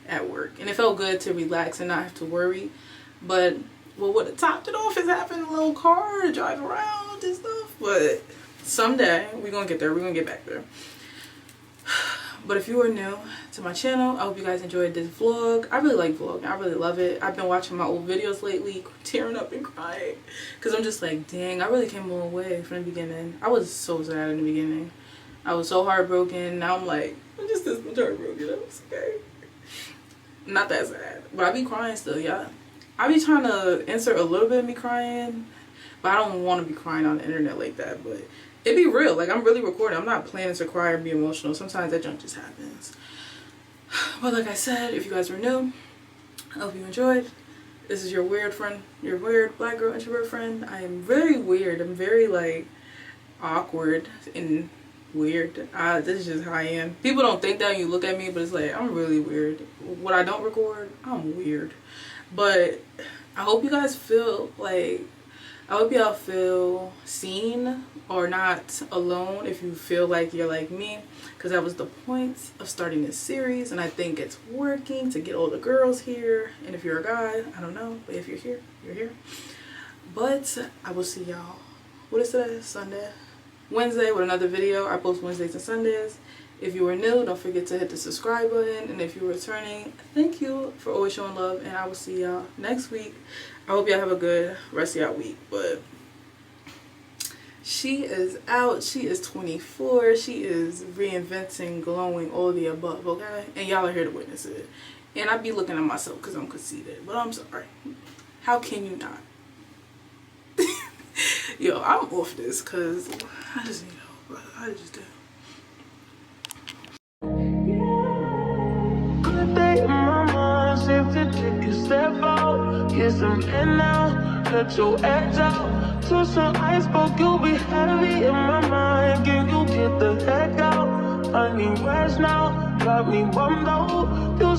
at work, and it felt good to relax and not have to worry. But well, what topped it off is having a little car to drive around and stuff. But someday we're gonna get there. We're gonna get back there. But if you are new to my channel, I hope you guys enjoyed this vlog. I really like vlogging. I really love it. I've been watching my old videos lately, tearing up and crying, because I'm just like, dang, I really came a long way from the beginning. I was so sad in the beginning. I was so heartbroken. Now I'm like, I'm just this much heartbroken. It's okay. Not that sad, but I be crying still, y'all. I be trying to insert a little bit of me crying, but I don't want to be crying on the internet like that. But it be real. Like, I'm really recording. I'm not planning to cry or be emotional. Sometimes that junk just happens. But like I said, if you guys were new, I hope you enjoyed. This is your weird friend, your weird black girl introvert friend. I am very weird. I'm very like awkward and weird. This is just how I am. People don't think that when you look at me, but it's like, I'm really weird. When I don't record, I'm weird. But I hope you guys feel like, I hope y'all feel seen or not alone if you feel like you're like me, because that was the point of starting this series, and I think it's working to get all the girls here. And if you're a guy, I don't know, but if you're here, you're here. But I will see y'all, what is today? Sunday? Wednesday with another video. I post Wednesdays and Sundays. If you are new, don't forget to hit the subscribe button. And if you're returning, thank you for always showing love. And I will see y'all next week. I hope y'all have a good rest of y'all week. But she is out. She is 24. She is reinventing, glowing, all the above, okay? And y'all are here to witness it. And I be looking at myself because I'm conceited. But I'm sorry. How can you not? Yo, I'm off this because I just need help, brother. I just do. Good day in my mind, safe to take a step out. Get some air now, let your edge out. To some iceberg, you'll be heavy in my mind. Can you get the heck out? I need rest now, got me bummed out. You